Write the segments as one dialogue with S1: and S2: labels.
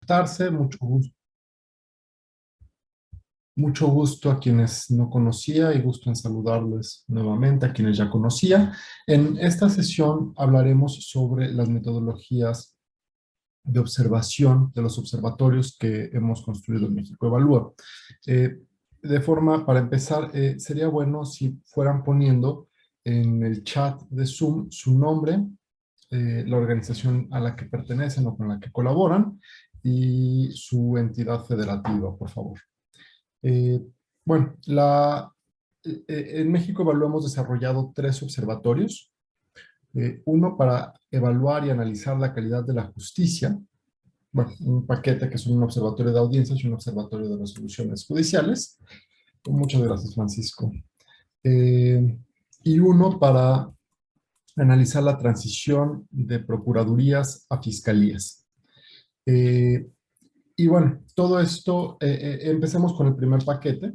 S1: conectarse. Mucho gusto a quienes no conocía y gusto en saludarles nuevamente a quienes ya conocía. En esta sesión hablaremos sobre las metodologías de observación de los observatorios que hemos construido en México Evalúa. Para empezar, sería bueno si fueran poniendo en el chat de Zoom su nombre, la organización a la que pertenecen o con la que colaboran y su entidad federativa, por favor. Eh, bueno, en México Evalúa hemos desarrollado 3 observatorios. Uno para evaluar y analizar la calidad de la justicia. Bueno, un paquete que son un observatorio de audiencias y un observatorio de resoluciones judiciales. Muchas gracias, Francisco. Y uno para analizar la transición de procuradurías a fiscalías. Y bueno, todo esto, empecemos con el primer paquete,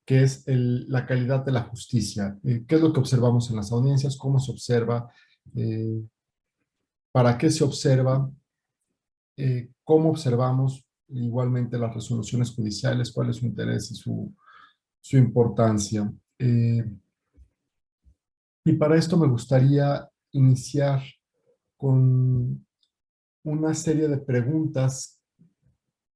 S1: que es la calidad de la justicia. ¿Qué es lo que observamos en las audiencias? ¿Cómo se observa? Eh, ¿Para qué se observa? ¿Cómo observamos igualmente las resoluciones judiciales? ¿Cuál es su interés y su importancia? Y para esto me gustaría iniciar con una serie de preguntas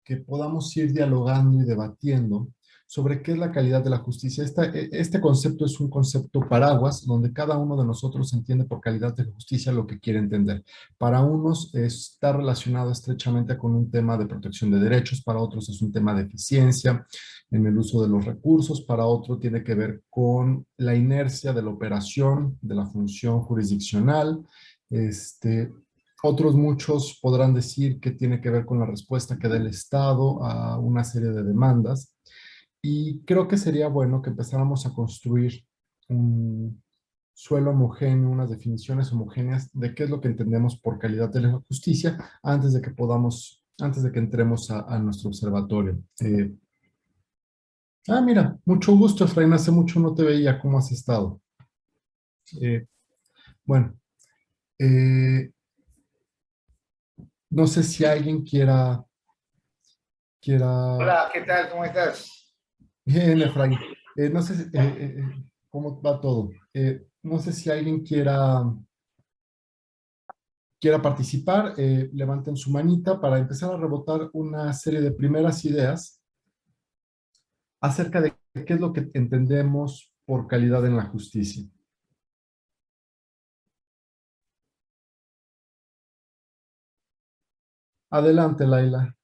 S1: que podamos ir dialogando y debatiendo sobre qué es la calidad de la justicia. Este concepto es un concepto paraguas, donde cada uno de nosotros entiende por calidad de justicia lo que quiere entender. Para unos está relacionado estrechamente con un tema de protección de derechos, para otros es un tema de eficiencia en el uso de los recursos, para otro tiene que ver con la inercia de la operación, de la función jurisdiccional. Otros muchos podrán decir que tiene que ver con la respuesta que da el Estado a una serie de demandas. Y creo que sería bueno que empezáramos a construir un suelo homogéneo, unas definiciones homogéneas de qué es lo que entendemos por calidad de la justicia antes de que entremos a nuestro observatorio. Mira, mucho gusto, Efraín, hace mucho no te veía, ¿cómo has estado? Eh, bueno, eh, no sé si alguien quiera.
S2: Hola, ¿qué tal? ¿Cómo estás?
S1: Bien, Efraín. No sé cómo va todo. No sé si alguien quiera participar. Levanten su manita para empezar a rebotar una serie de primeras ideas acerca de qué es lo que entendemos por calidad en la justicia. Adelante, Laila.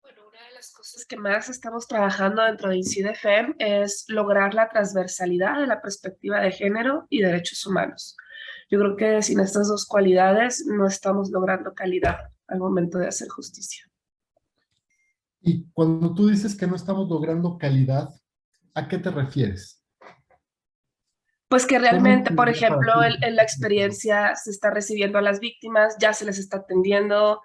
S3: Bueno, una de las cosas que más estamos trabajando dentro de INCIDE-FEM es lograr la transversalidad de la perspectiva de género y derechos humanos. Yo creo que sin estas dos cualidades no estamos logrando calidad al momento de hacer justicia.
S1: Y cuando tú dices que no estamos logrando calidad, ¿a qué te refieres?
S3: Pues que
S1: ¿Cómo
S3: realmente, por
S1: entendería para ti?
S3: ejemplo, en la experiencia se está recibiendo a las víctimas, ya se les está atendiendo,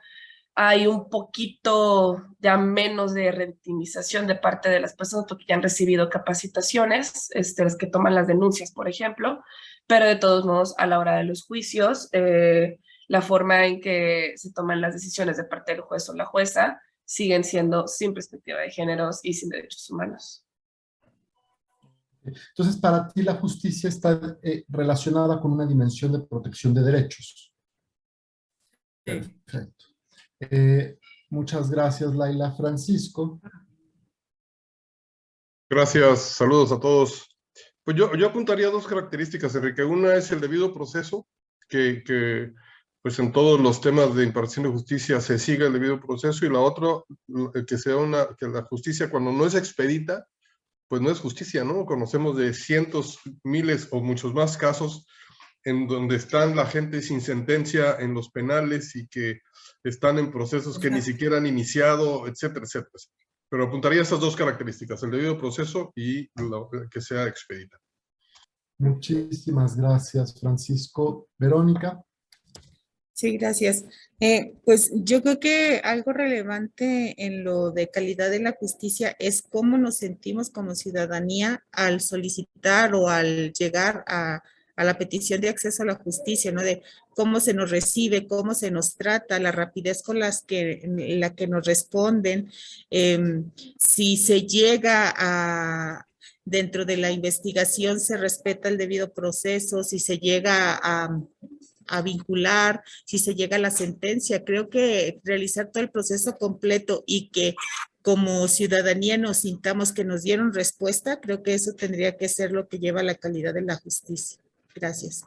S3: hay un poquito ya menos de revictimización de parte de las personas porque ya han recibido capacitaciones, las que toman las denuncias, por ejemplo, pero de todos modos, a la hora de los juicios, la forma en que se toman las decisiones de parte del juez o la jueza siguen siendo sin perspectiva de géneros y sin derechos humanos.
S1: Entonces, para ti la justicia está relacionada con una dimensión de protección de derechos. Perfecto. Muchas gracias, Laila. Francisco.
S4: Gracias, saludos a todos. Pues yo apuntaría 2 características, Enrique. Una es el debido proceso, que pues en todos los temas de impartición de justicia se siga el debido proceso, y la otra, que la justicia cuando no es expedita, pues no es justicia, ¿no? Conocemos de cientos, miles o muchos más casos en donde están la gente sin sentencia en los penales y que están en procesos que ni siquiera han iniciado, etcétera, etcétera. Pero apuntaría esas 2 características, el debido proceso y que sea expedita.
S1: Muchísimas gracias, Francisco. Verónica.
S5: Sí, gracias. Pues yo creo que algo relevante en lo de calidad de la justicia es cómo nos sentimos como ciudadanía al solicitar o al llegar a la petición de acceso a la justicia, ¿no? De cómo se nos recibe, cómo se nos trata, la rapidez con la que nos responden, si se llega dentro de la investigación se respeta el debido proceso, si se llega a vincular, si se llega a la sentencia. Creo que realizar todo el proceso completo y que como ciudadanía nos sintamos que nos dieron respuesta, creo que eso tendría que ser lo que lleva a la calidad de la justicia. Gracias.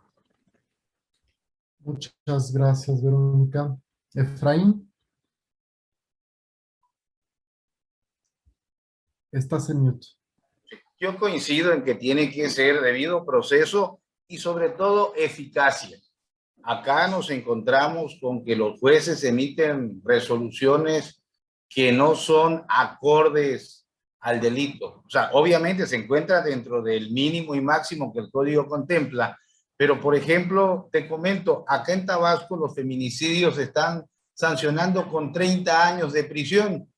S1: Muchas gracias, Verónica. Efraín, estás en mute.
S2: Yo coincido en que tiene que ser debido proceso y sobre todo eficacia. Acá nos encontramos con que los jueces emiten resoluciones que no son acordes al delito. O sea, obviamente se encuentra dentro del mínimo y máximo que el código contempla, pero por ejemplo, te comento, acá en Tabasco los feminicidios están sancionando con 30 años de prisión,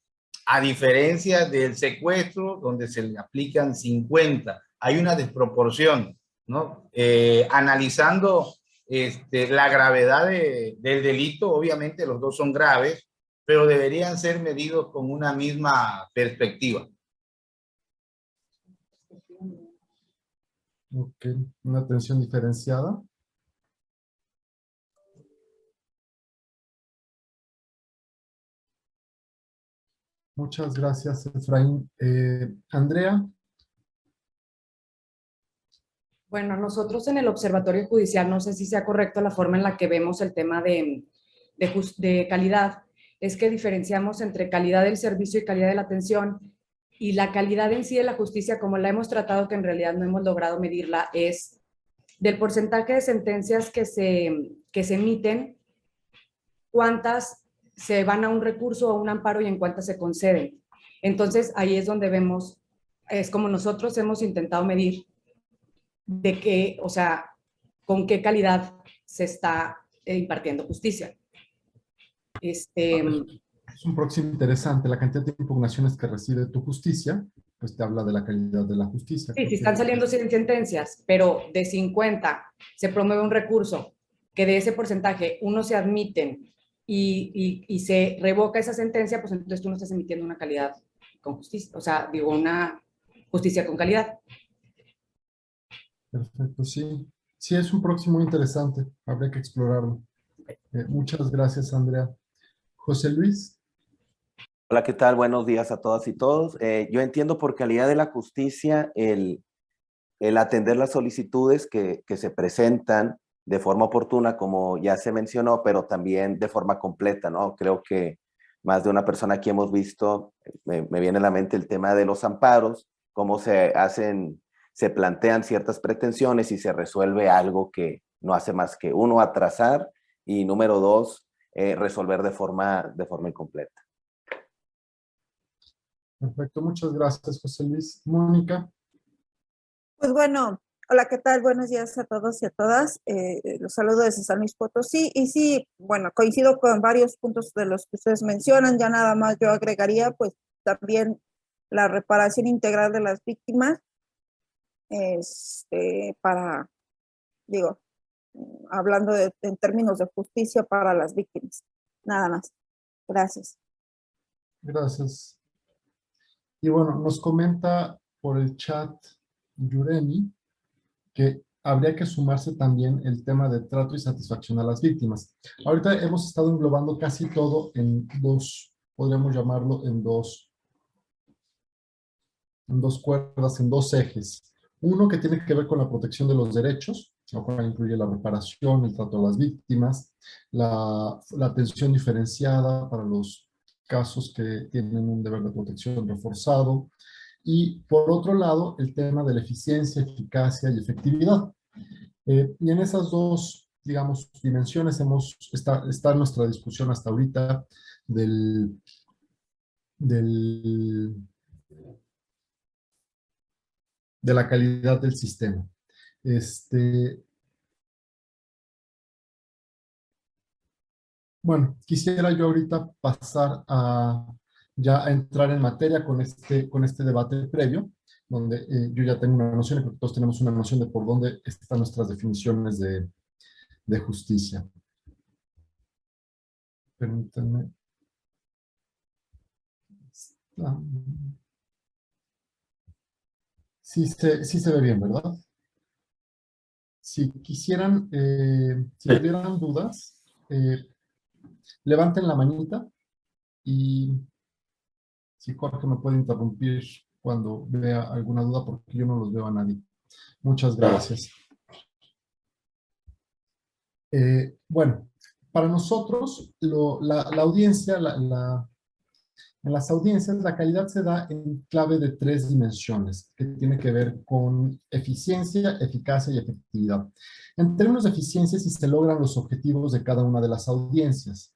S2: a diferencia del secuestro, donde se le aplican 50. Hay una desproporción, ¿no? Analizando la gravedad del delito, obviamente los dos son graves, pero deberían ser medidos con una misma perspectiva.
S1: Ok, una atención diferenciada. Muchas gracias, Efraín. Andrea.
S6: Bueno, nosotros en el Observatorio Judicial, no sé si sea correcto la forma en la que vemos el tema de calidad, es que diferenciamos entre calidad del servicio y calidad de la atención, y la calidad en sí de la justicia, como la hemos tratado, que en realidad no hemos logrado medirla, es del porcentaje de sentencias que se emiten, cuántas se van a un recurso o a un amparo y en cuántas se conceden. Entonces, ahí es donde vemos, es como nosotros hemos intentado medir de qué, o sea, con qué calidad se está impartiendo justicia.
S1: Es un próximo interesante. La cantidad de impugnaciones que recibe tu justicia, pues te habla de la calidad de la justicia.
S6: Sí, si están saliendo 100 sentencias, pero de 50 se promueve un recurso, que de ese porcentaje uno se admiten y se revoca esa sentencia, pues entonces tú no estás emitiendo una calidad con justicia, o sea, digo, una justicia con calidad.
S1: Perfecto, sí. Sí, es un próximo interesante. Habría que explorarlo. Muchas gracias, Andrea. José Luis.
S7: Hola, ¿qué tal? Buenos días a todas y todos. Yo entiendo por calidad de la justicia el atender las solicitudes que se presentan de forma oportuna, como ya se mencionó, pero también de forma completa, ¿no? Creo que más de una persona aquí hemos visto, me viene a la mente el tema de los amparos, cómo se plantean ciertas pretensiones y se resuelve algo que no hace más que, uno, atrasar, y número dos, resolver de forma incompleta.
S1: Perfecto, muchas gracias, José Luis. Mónica.
S8: Pues bueno, hola, ¿qué tal? Buenos días a todos y a todas. Los saludo desde San Luis Potosí. Y sí, bueno, coincido con varios puntos de los que ustedes mencionan. Ya nada más yo agregaría, pues también la reparación integral de las víctimas. Para, digo, hablando en términos de justicia para las víctimas. Nada más. Gracias.
S1: Gracias. Y bueno, nos comenta por el chat Yureni que habría que sumarse también el tema de trato y satisfacción a las víctimas. Ahorita hemos estado englobando casi todo en dos, podríamos llamarlo en dos cuerdas, en dos ejes. Uno que tiene que ver con la protección de los derechos, lo cual incluye la reparación, el trato a las víctimas, la atención diferenciada para los casos que tienen un deber de protección reforzado, y por otro lado, el tema de la eficiencia, eficacia y efectividad. Y en esas dos, digamos, dimensiones está nuestra discusión hasta ahorita de la calidad del sistema. Bueno, quisiera yo ahorita pasar ya a entrar en materia con este debate previo. donde yo ya tengo una noción, y creo que todos tenemos una noción de por dónde están nuestras definiciones de justicia. Permítanme. Sí se ve bien, ¿verdad? Si quisieran, si tuvieran dudas, levanten la manita y si Jorge me puede interrumpir cuando vea alguna duda, porque yo no los veo a nadie. Muchas gracias. Bueno, para nosotros, la audiencia, en las audiencias, la calidad se da en clave de 3 dimensiones, que tiene que ver con eficiencia, eficacia y efectividad. En términos de eficiencia, si se logran los objetivos de cada una de las audiencias.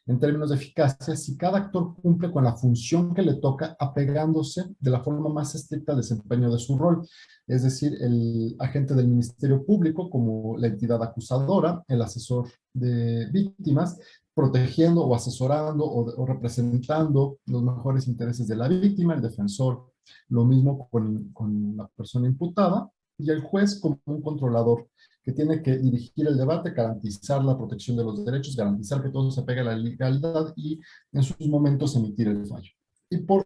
S1: En términos de eficacia, si cada actor cumple con la función que le toca, apegándose de la forma más estricta al desempeño de su rol, es decir, el agente del Ministerio Público como la entidad acusadora, el asesor de víctimas, protegiendo o asesorando o representando los mejores intereses de la víctima, el defensor, lo mismo con la persona imputada, y el juez como un controlador que tiene que dirigir el debate, garantizar la protección de los derechos, garantizar que todo se pegue a la legalidad y en sus momentos emitir el fallo. Y por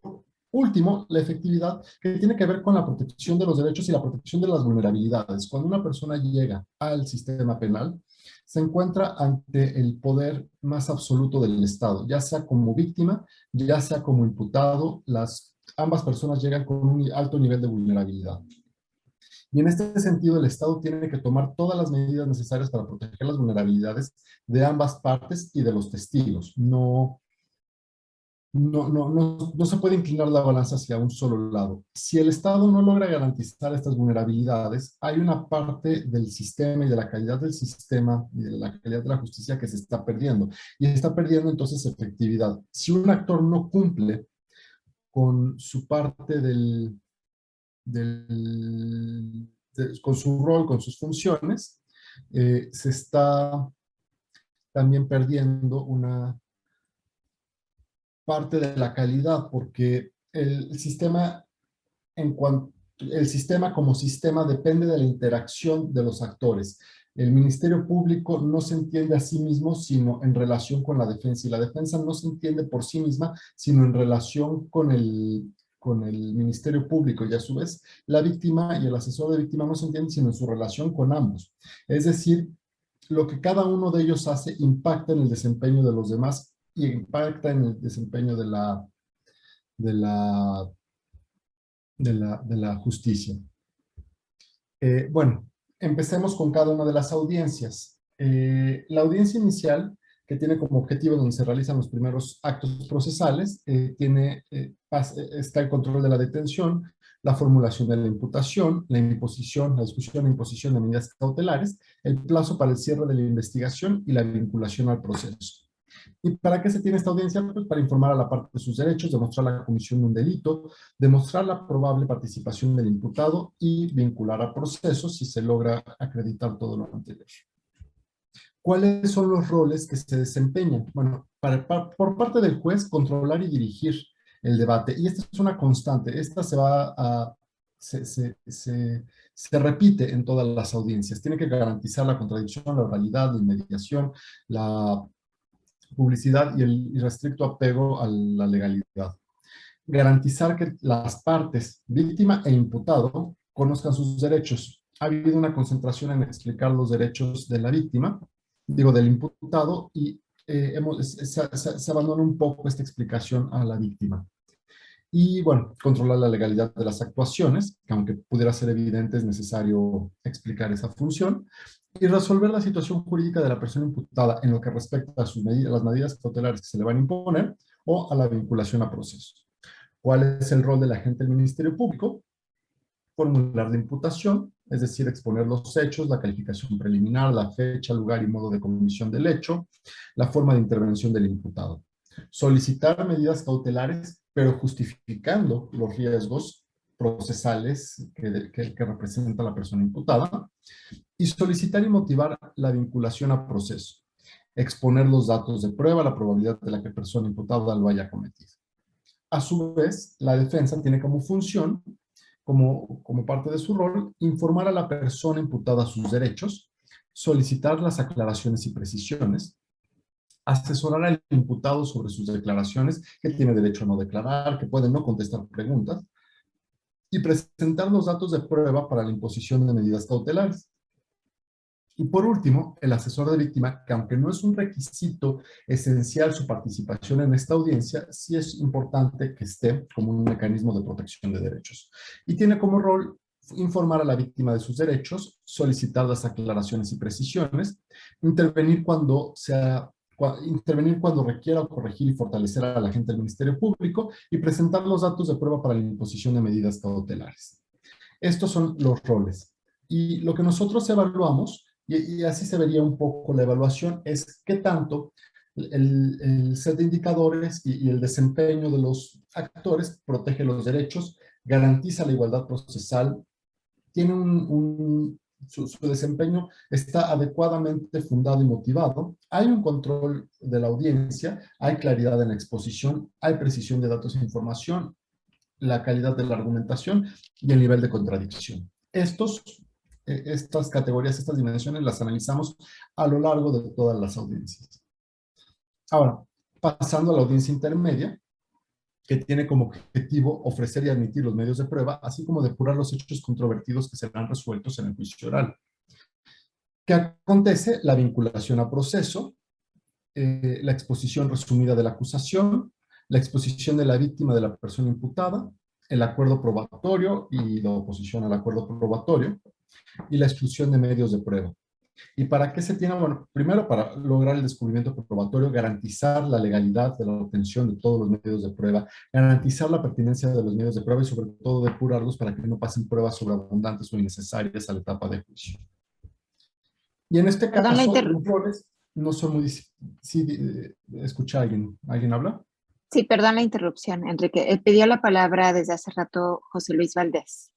S1: último, la efectividad, que tiene que ver con la protección de los derechos y la protección de las vulnerabilidades. Cuando una persona llega al sistema penal, se encuentra ante el poder más absoluto del Estado, ya sea como víctima, ya sea como imputado, ambas personas llegan con un alto nivel de vulnerabilidad. Y en este sentido, el Estado tiene que tomar todas las medidas necesarias para proteger las vulnerabilidades de ambas partes y de los testigos. No se puede inclinar la balanza hacia un solo lado. Si el Estado no logra garantizar estas vulnerabilidades, hay una parte del sistema y de la calidad del sistema y de la calidad de la justicia que se está perdiendo. Y está perdiendo entonces efectividad. Si un actor no cumple con su parte con su rol, con sus funciones, se está también perdiendo una parte de la calidad, porque el sistema como sistema depende de la interacción de los actores. El Ministerio Público no se entiende a sí mismo, sino en relación con la defensa, y la defensa no se entiende por sí misma, sino en relación con el Ministerio Público, y a su vez la víctima y el asesor de víctima no se entienden, sino en su relación con ambos. Es decir, lo que cada uno de ellos hace impacta en el desempeño de los demás y impacta en el desempeño de la justicia. Bueno, empecemos con cada una de las audiencias. La audiencia inicial, que tiene como objetivo donde se realizan los primeros actos procesales, está el control de la detención, la formulación de la imputación, la discusión e imposición de medidas cautelares, el plazo para el cierre de la investigación y la vinculación al proceso. ¿Y para qué se tiene esta audiencia? Pues para informar a la parte de sus derechos, demostrar la comisión de un delito, demostrar la probable participación del imputado y vincular al proceso si se logra acreditar todo lo anterior. ¿Cuáles son los roles que se desempeñan? Bueno, por parte del juez, controlar y dirigir el debate. Y esta es una constante. Esta se repite en todas las audiencias. Tiene que garantizar la contradicción, la oralidad, la inmediación, la publicidad y el irrestricto apego a la legalidad. Garantizar que las partes, víctima e imputado, conozcan sus derechos. Ha habido una concentración en explicar los derechos de la víctima, del imputado, y se abandona un poco esta explicación a la víctima. Y bueno, controlar la legalidad de las actuaciones, que aunque pudiera ser evidente, es necesario explicar esa función, y resolver la situación jurídica de la persona imputada en lo que respecta a las medidas cautelares que se le van a imponer o a la vinculación a procesos. ¿Cuál es el rol del agente del Ministerio Público? Formular la imputación, es decir, exponer los hechos, la calificación preliminar, la fecha, lugar y modo de comisión del hecho, la forma de intervención del imputado. Solicitar medidas cautelares, pero justificando los riesgos procesales que representa la persona imputada, y solicitar y motivar la vinculación a proceso. Exponer los datos de prueba, la probabilidad de la que la persona imputada lo haya cometido. A su vez, la defensa tiene como función como parte de su rol, informar a la persona imputada sus derechos, solicitar las aclaraciones y precisiones, asesorar al imputado sobre sus declaraciones, que tiene derecho a no declarar, que puede no contestar preguntas, y presentar los datos de prueba para la imposición de medidas cautelares. Y por último, el asesor de víctima, que aunque no es un requisito esencial su participación en esta audiencia, sí es importante que esté como un mecanismo de protección de derechos. Y tiene como rol informar a la víctima de sus derechos, solicitar las aclaraciones y precisiones, intervenir cuando requiera o corregir y fortalecer a la agente del Ministerio Público y presentar los datos de prueba para la imposición de medidas cautelares. Estos son los roles. Y lo que nosotros evaluamos, y así se vería un poco la evaluación, es qué tanto el set de indicadores y el desempeño de los actores protege los derechos, garantiza la igualdad procesal, tiene su desempeño está adecuadamente fundado y motivado, hay un control de la audiencia, hay claridad en la exposición, hay precisión de datos e información, la calidad de la argumentación y el nivel de contradicción. Estas categorías, estas dimensiones las analizamos a lo largo de todas las audiencias. Ahora, pasando a la audiencia intermedia, que tiene como objetivo ofrecer y admitir los medios de prueba, así como depurar los hechos controvertidos que serán resueltos en el juicio oral. ¿Qué acontece? La vinculación a proceso, la exposición resumida de la acusación, la exposición de la víctima de la persona imputada, el acuerdo probatorio y la oposición al acuerdo probatorio, y la exclusión de medios de prueba. ¿Y para qué se tiene? Bueno, primero para lograr el descubrimiento probatorio, garantizar la legalidad de la obtención de todos los medios de prueba, garantizar la pertinencia de los medios de prueba y sobre todo depurarlos para que no pasen pruebas sobreabundantes o innecesarias a la etapa de juicio. Y en este caso, los roles no son muy... Sí, escucha alguien. ¿Alguien habla?
S9: Sí, perdón la interrupción, Enrique. Pidió la palabra desde hace rato José Luis Valdés.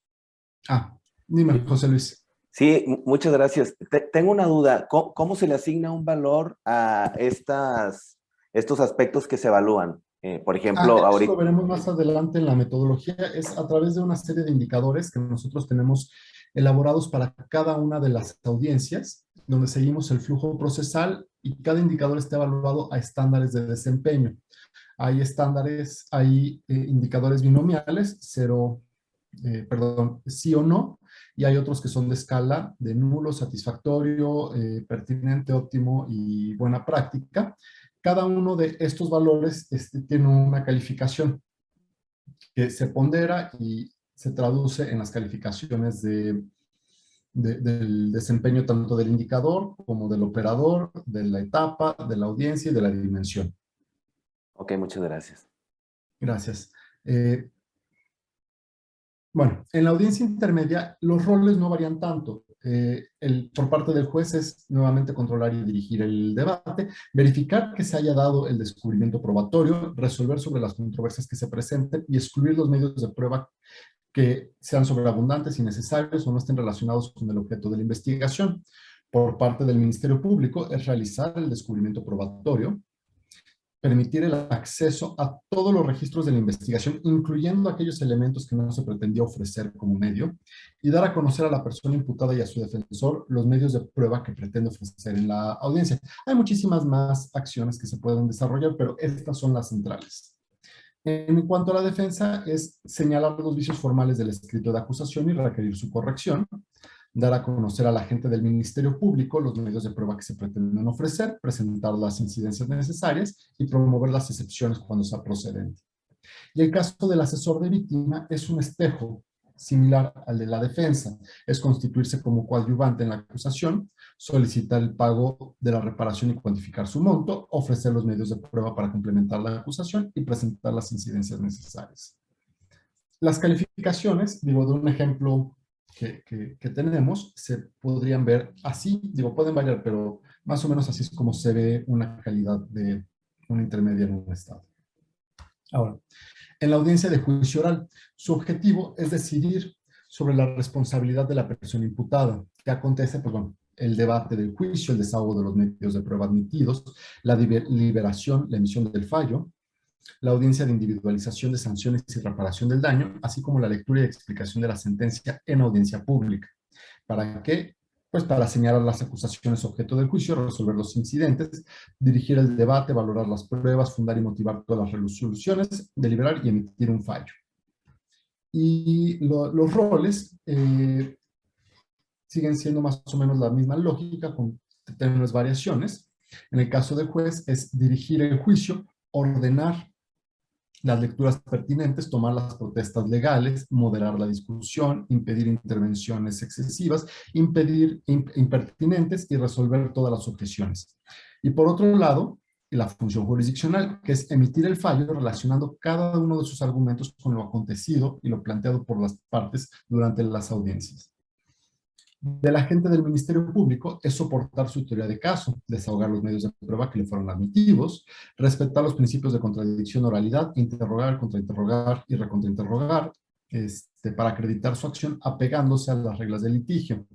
S1: Dime, José Luis.
S7: Sí, muchas gracias. Tengo una duda. ¿Cómo se le asigna un valor a estos aspectos que se evalúan? Por ejemplo, ahorita...
S1: Lo veremos más adelante en la metodología. Es a través de una serie de indicadores que nosotros tenemos elaborados para cada una de las audiencias, donde seguimos el flujo procesal y cada indicador está evaluado a estándares de desempeño. Hay estándares, hay indicadores binomiales, sí o no, y hay otros que son de escala de nulo, satisfactorio, pertinente, óptimo y buena práctica. Cada uno de estos valores tiene una calificación que se pondera y se traduce en las calificaciones del desempeño tanto del indicador como del operador, de la etapa, de la audiencia y de la dimensión.
S7: Ok, muchas gracias.
S1: Gracias. Bueno, en la audiencia intermedia los roles no varían tanto. Por parte del juez es nuevamente controlar y dirigir el debate, verificar que se haya dado el descubrimiento probatorio, resolver sobre las controversias que se presenten y excluir los medios de prueba que sean sobreabundantes, innecesarios o no estén relacionados con el objeto de la investigación. Por parte del Ministerio Público es realizar el descubrimiento probatorio, permitir el acceso a todos los registros de la investigación, incluyendo aquellos elementos que no se pretendía ofrecer como medio, y dar a conocer a la persona imputada y a su defensor los medios de prueba que pretende ofrecer en la audiencia. Hay muchísimas más acciones que se pueden desarrollar, pero estas son las centrales. En cuanto a la defensa, es señalar los vicios formales del escrito de acusación y requerir su corrección, dar a conocer a la gente del Ministerio Público los medios de prueba que se pretenden ofrecer, presentar las incidencias necesarias y promover las excepciones cuando sea procedente. Y el caso del asesor de víctima es un espejo similar al de la defensa, es constituirse como coadyuvante en la acusación, solicitar el pago de la reparación y cuantificar su monto, ofrecer los medios de prueba para complementar la acusación y presentar las incidencias necesarias. Las calificaciones, de un ejemplo que tenemos, se podrían ver así, pueden variar, pero más o menos así es como se ve una calidad de una intermedia en un estado. Ahora, en la audiencia de juicio oral, su objetivo es decidir sobre la responsabilidad de la persona imputada. ¿Qué acontece? Pues bueno, el debate del juicio, el desahogo de los medios de prueba admitidos, la liberación, la emisión del fallo, la audiencia de individualización de sanciones y reparación del daño, así como la lectura y explicación de la sentencia en audiencia pública. ¿Para qué? Pues para señalar las acusaciones objeto del juicio, resolver los incidentes, dirigir el debate, valorar las pruebas, fundar y motivar todas las resoluciones, deliberar y emitir un fallo. Y los roles siguen siendo más o menos la misma lógica, con tenues variaciones. En el caso del juez es dirigir el juicio, ordenar las lecturas pertinentes, tomar las protestas legales, moderar la discusión, impedir intervenciones excesivas, impedir impertinentes y resolver todas las objeciones. Y por otro lado, la función jurisdiccional, que es emitir el fallo relacionando cada uno de sus argumentos con lo acontecido y lo planteado por las partes durante las audiencias. Del agente del Ministerio Público es soportar su teoría de caso, desahogar los medios de prueba que le fueron admitidos, respetar los principios de contradicción, oralidad, interrogar, contrainterrogar y recontrainterrogar, para acreditar su acción apegándose a las reglas del litigio.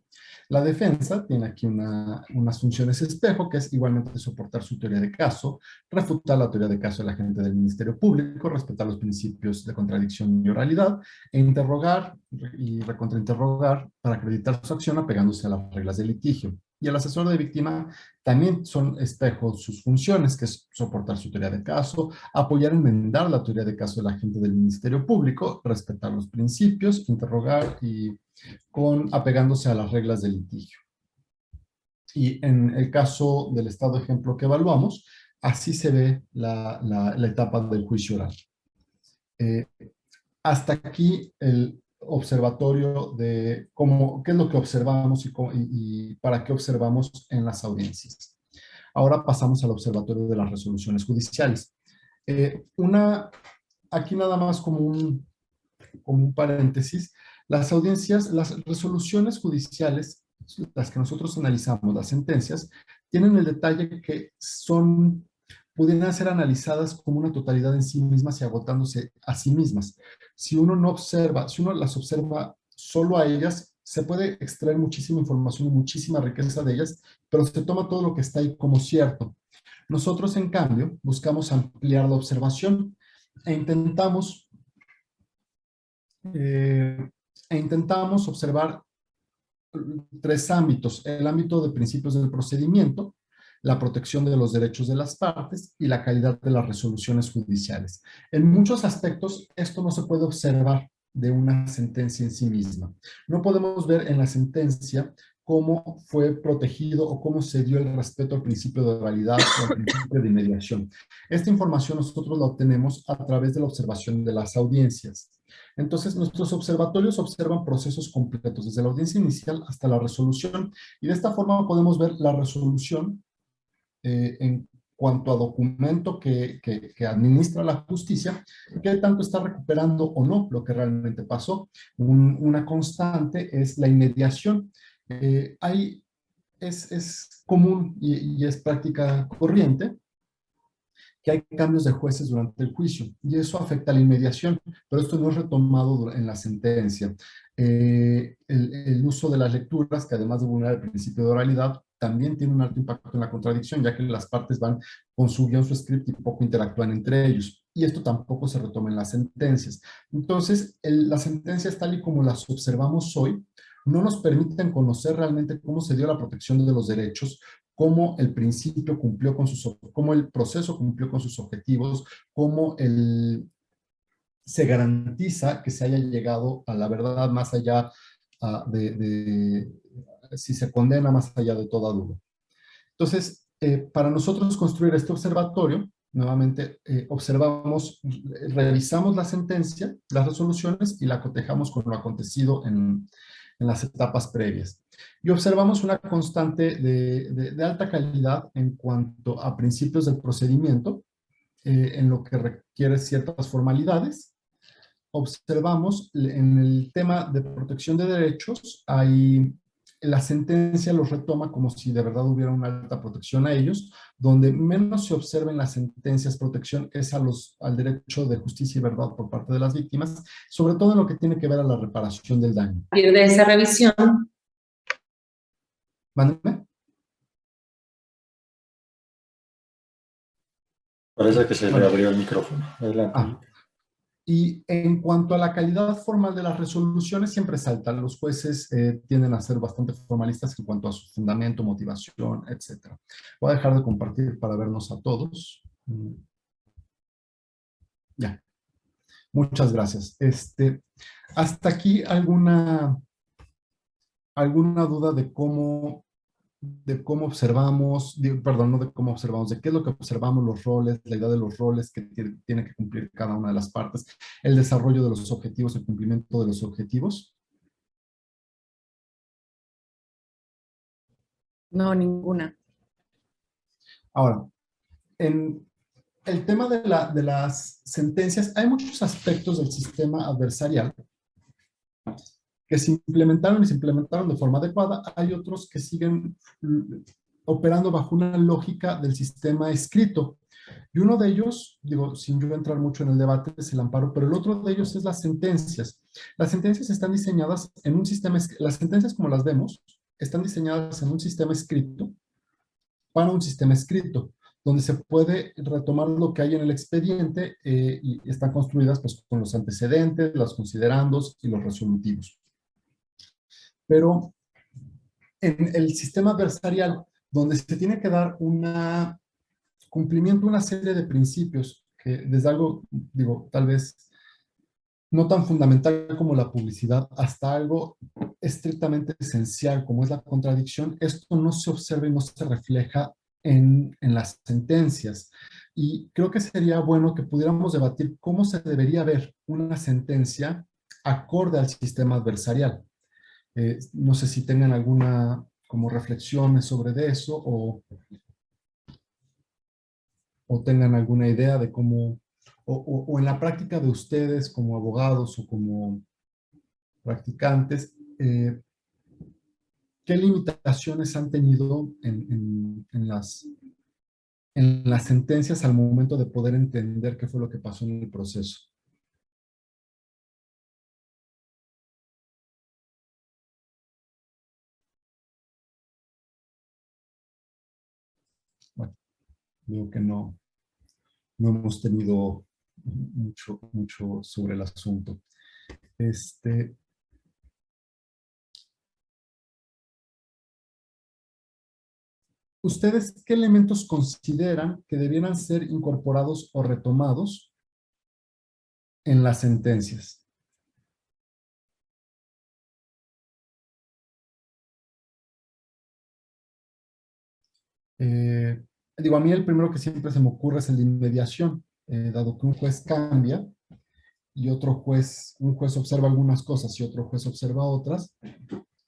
S1: La defensa tiene aquí unas funciones espejo, que es igualmente soportar su teoría de caso, refutar la teoría de caso del agente del Ministerio Público, respetar los principios de contradicción y oralidad, e interrogar y recontrainterrogar para acreditar su acción apegándose a las reglas del litigio. Y el asesor de víctima también son espejos sus funciones, que es soportar su teoría de caso, apoyar, enmendar la teoría de caso del agente del Ministerio Público, respetar los principios, interrogar y apegándose a las reglas del litigio. Y en el caso del estado de ejemplo que evaluamos, así se ve la etapa del juicio oral. Hasta aquí el observatorio de qué es lo que observamos y para qué observamos en las audiencias. Ahora pasamos al observatorio de las resoluciones judiciales. Aquí nada más como un paréntesis, las resoluciones judiciales, las que nosotros analizamos, las sentencias, tienen el detalle que pudieran ser analizadas como una totalidad en sí mismas y agotándose a sí mismas. Si uno las observa solo a ellas, se puede extraer muchísima información y muchísima riqueza de ellas, pero se toma todo lo que está ahí como cierto. Nosotros, en cambio, buscamos ampliar la observación e intentamos observar 3 ámbitos: el ámbito de principios del procedimiento, la protección de los derechos de las partes y la calidad de las resoluciones judiciales. En muchos aspectos, esto no se puede observar de una sentencia en sí misma. No podemos ver en la sentencia cómo fue protegido o cómo se dio el respeto al principio de validad o al principio de inmediación. Esta información nosotros la obtenemos a través de la observación de las audiencias. Entonces, nuestros observatorios observan procesos completos, desde la audiencia inicial hasta la resolución, y de esta forma podemos ver la resolución en cuanto a documento que administra la justicia, qué tanto está recuperando o no lo que realmente pasó. Una constante es la inmediación. Es común y es práctica corriente que hay cambios de jueces durante el juicio, y eso afecta a la inmediación, pero esto no es retomado en la sentencia. El uso de las lecturas, que además de vulnerar el principio de oralidad, también tiene un alto impacto en la contradicción, ya que las partes van con su guión, su script, y poco interactúan entre ellos, y esto tampoco se retoma en las sentencias. Entonces, las sentencias tal y como las observamos hoy, no nos permiten conocer realmente cómo se dio la protección de los derechos, cómo el principio cumplió cómo el proceso cumplió con sus objetivos, cómo se garantiza que se haya llegado a la verdad más allá si se condena más allá de toda duda. Entonces, para nosotros construir este observatorio, nuevamente revisamos la sentencia, las resoluciones, y la cotejamos con lo acontecido en las etapas previas. Y observamos una constante de alta calidad en cuanto a principios del procedimiento, en lo que requiere ciertas formalidades. Observamos en el tema de protección de derechos, la sentencia los retoma como si de verdad hubiera una alta protección a ellos. Donde menos se observa en las sentencias protección es al derecho de justicia y verdad por parte de las víctimas, sobre todo en lo que tiene que ver a la reparación del daño.
S10: A partir de esa revisión.
S1: Mándeme.
S10: Parece que se le abrió el micrófono. Adelante.
S1: Y en cuanto a la calidad formal de las resoluciones, siempre saltan. Los jueces tienden a ser bastante formalistas en cuanto a su fundamento, motivación, etc. Voy a dejar de compartir para vernos a todos. Ya. Muchas gracias. Hasta aquí alguna duda de cómo observamos, perdón, no de cómo observamos, de qué es lo que observamos, los roles, la idea de los roles que tiene que cumplir cada una de las partes, el desarrollo de los objetivos, el cumplimiento de los objetivos.
S6: No, ninguna.
S1: Ahora, en el tema de las sentencias, hay muchos aspectos del sistema adversarial que se implementaron y se implementaron de forma adecuada. Hay otros que siguen operando bajo una lógica del sistema escrito. Y uno de ellos, digo, sin yo entrar mucho en el debate, es el amparo, pero el otro de ellos es las sentencias. Las sentencias están diseñadas en un sistema, las sentencias como las vemos, están diseñadas en un sistema escrito para un sistema escrito, donde se puede retomar lo que hay en el expediente y están construidas pues, con los antecedentes, los considerandos y los resolutivos. Pero en el sistema adversarial, donde se tiene que dar cumplimiento a una serie de principios, que desde algo, digo, tal vez no tan fundamental como la publicidad, hasta algo estrictamente esencial como es la contradicción, esto no se observa y no se refleja en las sentencias. Y creo que sería bueno que pudiéramos debatir cómo se debería ver una sentencia acorde al sistema adversarial. No sé si tengan alguna como reflexiones sobre eso o tengan alguna idea de cómo, o en la práctica de ustedes como abogados o como practicantes, ¿qué limitaciones han tenido en las sentencias al momento de poder entender qué fue lo que pasó en el proceso? Bueno, digo que no hemos tenido mucho sobre el asunto. ¿Ustedes qué elementos consideran que debieran ser incorporados o retomados en las sentencias? Digo, a mí el primero que siempre se me ocurre es el de inmediación, dado que un juez cambia y un juez observa algunas cosas y otro juez observa otras,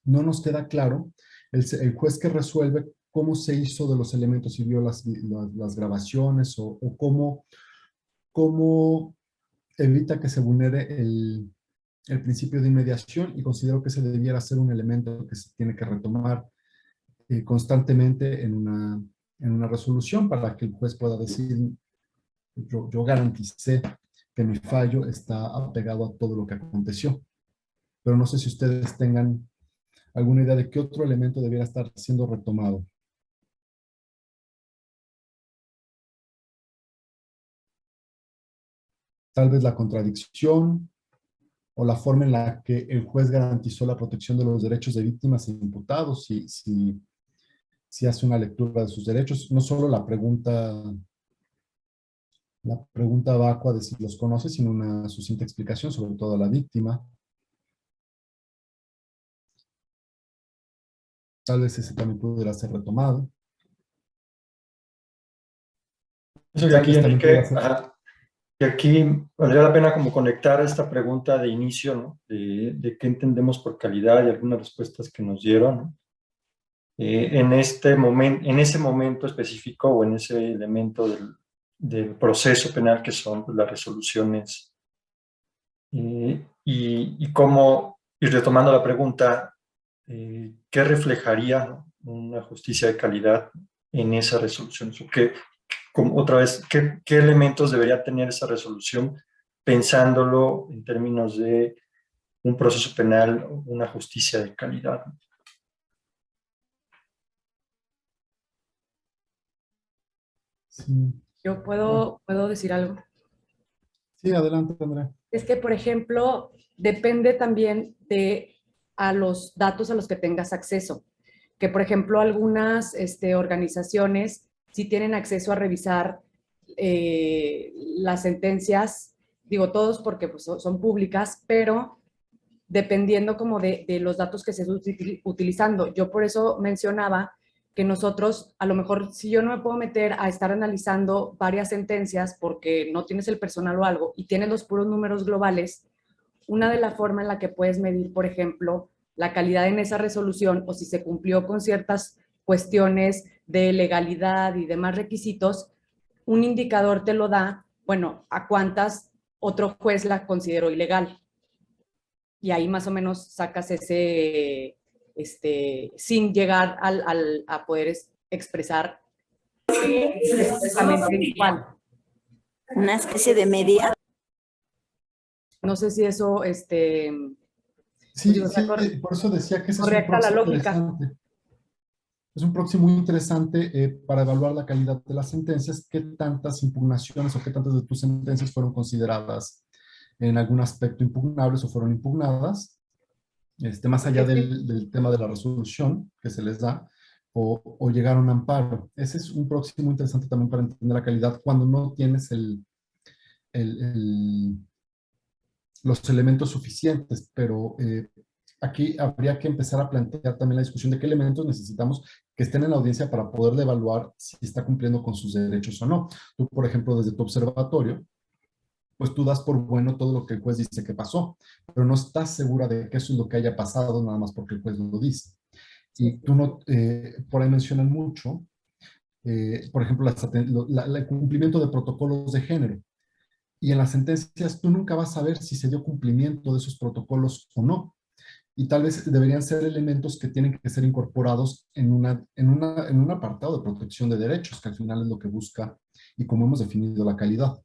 S1: no nos queda claro el juez que resuelve cómo se hizo de los elementos, si vio las grabaciones o cómo evita que se vulnere el principio de inmediación, y considero que ese debiera ser un elemento que se tiene que retomar constantemente en una resolución para que el juez pueda decir, yo garanticé que mi fallo está apegado a todo lo que aconteció. Pero no sé si ustedes tengan alguna idea de qué otro elemento debiera estar siendo retomado. Tal vez la contradicción o la forma en la que el juez garantizó la protección de los derechos de víctimas e imputados, si hace una lectura de sus derechos, no solo la pregunta vacua de si los conoce, sino una sucinta explicación, sobre todo a la víctima. Tal vez ese también pudiera ser retomado.
S10: Eso que aquí, Enrique, y aquí valdría la pena como conectar esta pregunta de inicio, ¿no? De qué entendemos por calidad y algunas respuestas que nos dieron, ¿no? En ese momento específico o en ese elemento del proceso penal que son pues, las resoluciones y cómo, y retomando la pregunta, ¿qué reflejaría, ¿no? Una justicia de calidad en esa resolución? Otra vez, ¿qué elementos debería tener esa resolución pensándolo en términos de un proceso penal, una justicia de calidad?
S1: Sí.
S6: Yo puedo decir algo.
S1: Sí, adelante, Andrea.
S6: Es que, por ejemplo, depende también a los datos a los que tengas acceso. Que, por ejemplo, algunas organizaciones sí tienen acceso a revisar las sentencias, digo todos porque pues, son públicas, pero dependiendo como de los datos que se estén utilizando. Yo por eso mencionaba que nosotros, a lo mejor, si yo no me puedo meter a estar analizando varias sentencias porque no tienes el personal o algo y tienes los puros números globales, una de las formas en la que puedes medir, por ejemplo, la calidad en esa resolución o si se cumplió con ciertas cuestiones de legalidad y demás requisitos, un indicador te lo da, bueno, a cuántas otro juez la consideró ilegal. Y ahí más o menos sacas ese, sin llegar a poder expresar expresamente cuál.
S11: Una especie de media.
S6: No sé si eso,
S1: Sí, sí, por eso decía que ese es un
S6: correcta la
S1: próximo
S6: lógica.
S1: interesante. Es un próximo muy interesante para evaluar la calidad de las sentencias, qué tantas impugnaciones o qué tantas de tus sentencias fueron consideradas en algún aspecto impugnables o fueron impugnadas, más allá del tema de la resolución que se les da, o llegar a un amparo. Ese es un próximo interesante también para entender la calidad cuando no tienes los elementos suficientes, pero aquí habría que empezar a plantear también la discusión de qué elementos necesitamos que estén en la audiencia para poderle evaluar si está cumpliendo con sus derechos o no. Tú, por ejemplo, desde tu observatorio, pues tú das por bueno todo lo que el juez dice que pasó, pero no estás segura de que eso es lo que haya pasado nada más porque el juez lo dice. Y tú no, por ahí mencionan mucho, por ejemplo, el cumplimiento de protocolos de género. Y en las sentencias tú nunca vas a ver si se dio cumplimiento de esos protocolos o no. Y tal vez deberían ser elementos que tienen que ser incorporados en un apartado de protección de derechos, que al final es lo que busca y como hemos definido la calidad.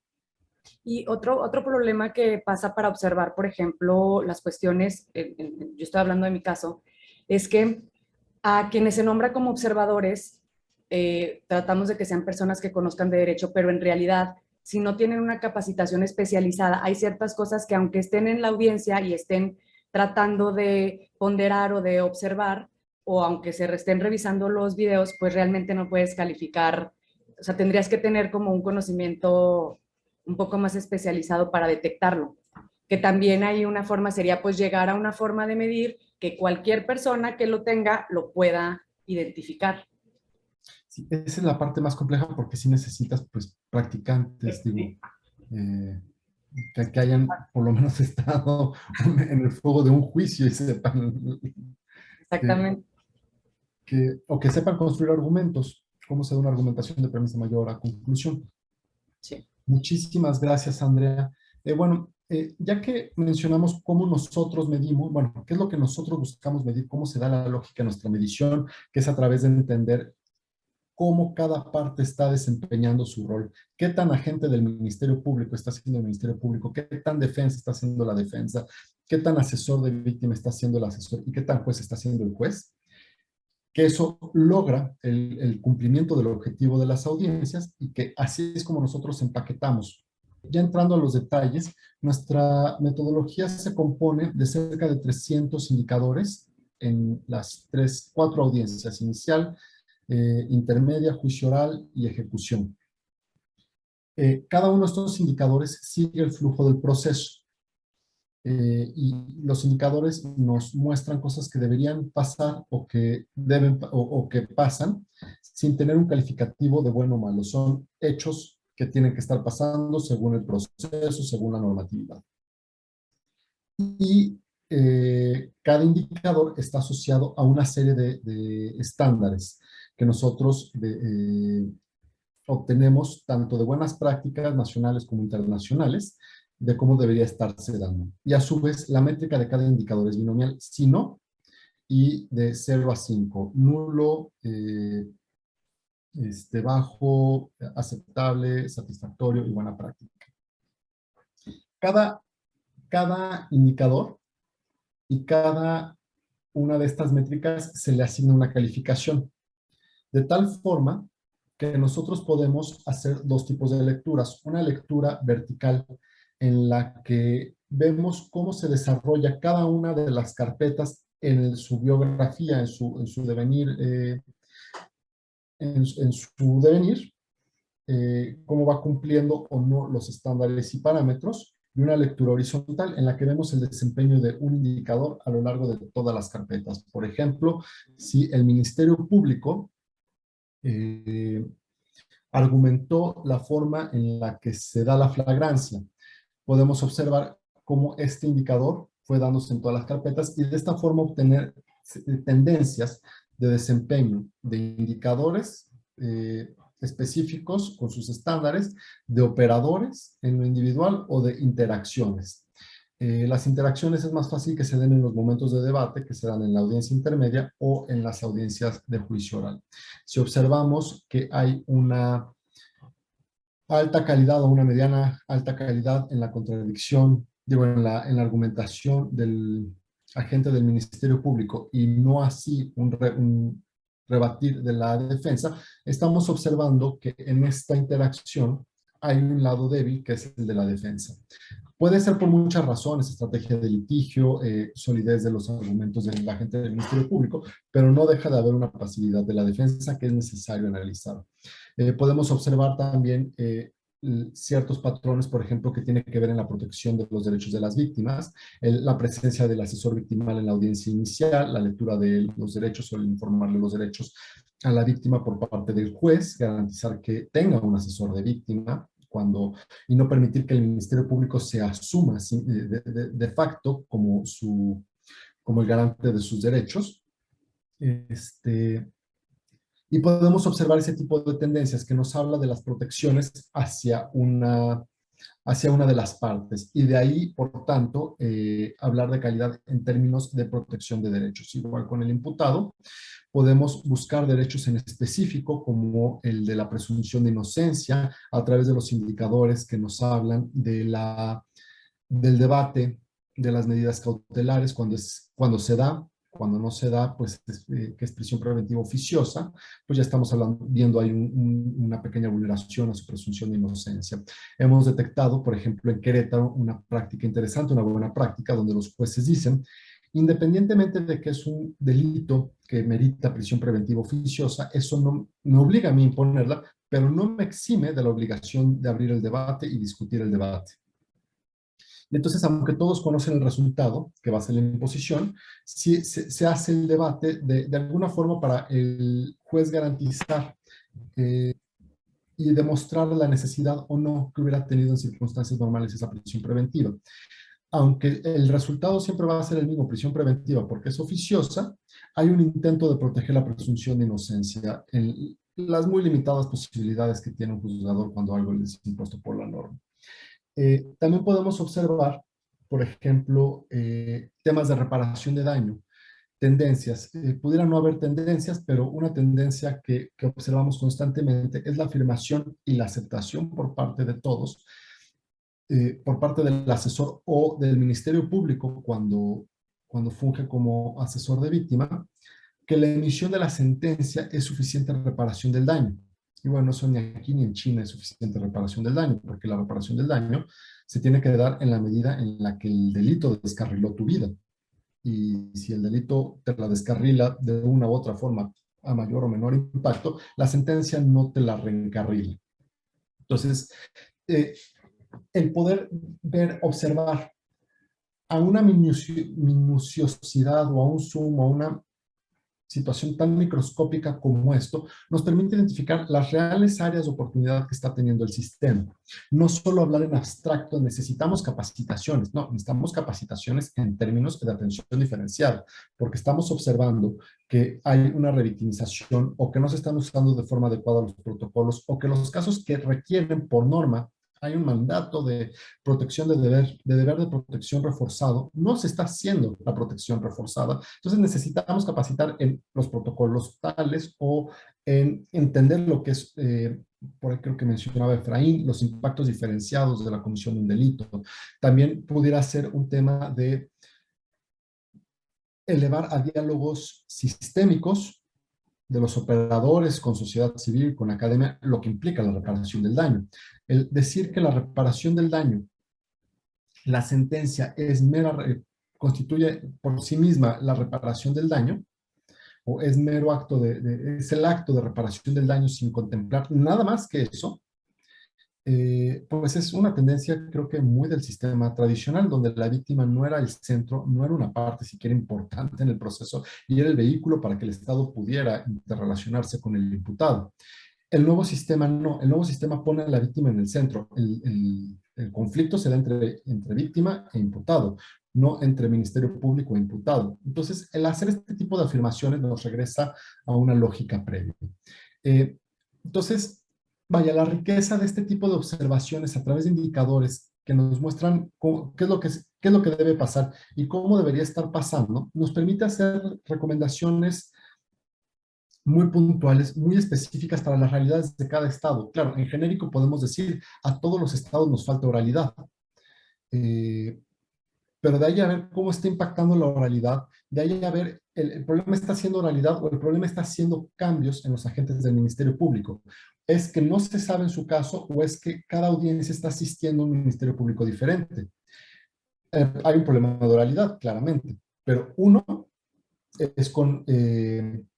S6: Y otro problema que pasa para observar, por ejemplo, las cuestiones, yo estoy hablando de mi caso, es que a quienes se nombra como observadores, tratamos de que sean personas que conozcan de derecho, pero en realidad, si no tienen una capacitación especializada, hay ciertas cosas que aunque estén en la audiencia y estén tratando de ponderar o de observar, o aunque se estén revisando los videos, pues realmente no puedes calificar, o sea, tendrías que tener como un conocimiento un poco más especializado para detectarlo. Que también hay una forma, sería pues llegar a una forma de medir que cualquier persona que lo tenga lo pueda identificar.
S1: Sí, esa es la parte más compleja porque sí necesitas pues practicantes, digo, que hayan por lo menos estado en el fuego de un juicio y sepan
S6: Exactamente.
S1: o que sepan construir argumentos, cómo se da una argumentación de premisa mayor a conclusión.
S6: Sí.
S1: Muchísimas gracias, Andrea. Bueno, ya que mencionamos cómo nosotros medimos, bueno, qué es lo que nosotros buscamos medir, cómo se da la lógica de nuestra medición, que es a través de entender cómo cada parte está desempeñando su rol, qué tan agente del Ministerio Público está haciendo el Ministerio Público, qué tan defensa está haciendo la defensa, qué tan asesor de víctima está haciendo el asesor y qué tan juez está haciendo el juez, que eso logra el cumplimiento del objetivo de las audiencias y que así es como nosotros empaquetamos. Ya entrando a los detalles, nuestra metodología se compone de cerca de 300 indicadores en las 4 audiencias, inicial, intermedia, juicio oral y ejecución. Cada uno de estos indicadores sigue el flujo del proceso. Y los indicadores nos muestran cosas que deberían pasar o que que pasan sin tener un calificativo de bueno o malo. Son hechos que tienen que estar pasando según el proceso, según la normatividad. Y cada indicador está asociado a una serie de estándares que nosotros obtenemos tanto de buenas prácticas nacionales como internacionales de cómo debería estarse dando. Y a su vez, la métrica de cada indicador es binomial, si no, y de 0 a 5, nulo, bajo, aceptable, satisfactorio y buena práctica. Cada indicador y cada una de estas métricas se le asigna una calificación, de tal forma que nosotros podemos hacer dos tipos de lecturas. Una lectura vertical en la que vemos cómo se desarrolla cada una de las carpetas en su biografía, en su devenir, en su devenir, cómo va cumpliendo o no los estándares y parámetros, y una lectura horizontal en la que vemos el desempeño de un indicador a lo largo de todas las carpetas. Por ejemplo, si el Ministerio Público argumentó la forma en la que se da la flagrancia, podemos observar cómo este indicador fue dándose en todas las carpetas y de esta forma obtener tendencias de desempeño de indicadores específicos con sus estándares, de operadores en lo individual o de interacciones. Las interacciones es más fácil que se den en los momentos de debate, que se dan en la audiencia intermedia o en las audiencias de juicio oral. Si observamos que hay una alta calidad o una mediana alta calidad en la contradicción, digo, en la argumentación del agente del Ministerio Público y no así un rebatir de la defensa, estamos observando que en esta interacción hay un lado débil que es el de la defensa. Puede ser por muchas razones, estrategia de litigio, solidez de los argumentos del agente del Ministerio Público, pero no deja de haber una pasividad de la defensa que es necesario analizar. Podemos observar también ciertos patrones, por ejemplo, que tienen que ver en la protección de los derechos de las víctimas, la presencia del asesor victimal en la audiencia inicial, la lectura de los derechos o el informarle los derechos a la víctima por parte del juez, garantizar que tenga un asesor de víctima, y no permitir que el Ministerio Público se asuma de facto como el garante de sus derechos. Y podemos observar ese tipo de tendencias que nos habla de las protecciones hacia una de las partes. Y de ahí, por tanto, hablar de calidad en términos de protección de derechos. Igual con el imputado, podemos buscar derechos en específico, como el de la presunción de inocencia, a través de los indicadores que nos hablan del debate de las medidas cautelares, cuando se da, cuando no se da, pues que es prisión preventiva oficiosa, pues ya estamos viendo ahí una pequeña vulneración a su presunción de inocencia. Hemos detectado, por ejemplo, en Querétaro, una práctica interesante, una buena práctica, donde los jueces dicen, independientemente de que es un delito que merita prisión preventiva oficiosa, eso no me obliga a mí a imponerla, pero no me exime de la obligación de abrir el debate y discutir el debate. Y entonces, aunque todos conocen el resultado, que va a ser la imposición, sí, se hace el debate de alguna forma para el juez garantizar y demostrar la necesidad o no que hubiera tenido en circunstancias normales esa prisión preventiva. Aunque el resultado siempre va a ser el mismo, prisión preventiva, porque es oficiosa, hay un intento de proteger la presunción de inocencia en las muy limitadas posibilidades que tiene un juzgador cuando algo le es impuesto por la norma. También podemos observar, por ejemplo, temas de reparación de daño, tendencias. Pudiera no haber tendencias, pero una tendencia que observamos constantemente es la afirmación y la aceptación por parte de todos, por parte del asesor o del Ministerio Público cuando funge como asesor de víctima, que la emisión de la sentencia es suficiente reparación del daño. Y bueno, eso ni aquí ni en China es suficiente reparación del daño, porque la reparación del daño se tiene que dar en la medida en la que el delito descarriló tu vida. Y si el delito te la descarrila de una u otra forma a mayor o menor impacto, la sentencia no te la reencarrila. Entonces, el poder observar a una minuciosidad o a un zoom, a una situación tan microscópica como esto, nos permite identificar las reales áreas de oportunidad que está teniendo el sistema. No solo hablar en abstracto, necesitamos capacitaciones, no, necesitamos capacitaciones en términos de atención diferenciada, porque estamos observando que hay una revictimización o que no se están usando de forma adecuada los protocolos o que los casos que requieren por norma hay un mandato de protección de deber de protección reforzado, no se está haciendo la protección reforzada. Entonces necesitamos capacitar en los protocolos tales o en entender lo que es, por ahí creo que mencionaba Efraín, los impactos diferenciados de la comisión de un delito. También pudiera ser un tema de elevar a diálogos sistémicos de los operadores con sociedad civil, con academia, lo que implica la reparación del daño. El decir que la reparación del daño, la sentencia es constituye por sí misma la reparación del daño, o es mero acto es el acto de reparación del daño sin contemplar nada más que eso, pues es una tendencia, creo que muy del sistema tradicional, donde la víctima no era el centro, no era una parte siquiera importante en el proceso, y era el vehículo para que el Estado pudiera interrelacionarse con el imputado. El nuevo sistema no, el nuevo sistema pone a la víctima en el centro. El conflicto se da entre víctima e imputado, no entre Ministerio Público e imputado. Entonces, el hacer este tipo de afirmaciones nos regresa a una lógica previa. Entonces, vaya, la riqueza de este tipo de observaciones a través de indicadores que nos muestran qué es lo que debe pasar y cómo debería estar pasando, nos permite hacer recomendaciones muy puntuales, muy específicas para las realidades de cada estado. Claro, en genérico podemos decir, a todos los estados nos falta oralidad. Pero de ahí a ver cómo está impactando la oralidad, de ahí a ver el problema está siendo oralidad o el problema está haciendo cambios en los agentes del Ministerio Público. ¿Es que no se sabe en su caso o es que cada audiencia está asistiendo a un Ministerio Público diferente? Hay un problema de oralidad, claramente, pero uno es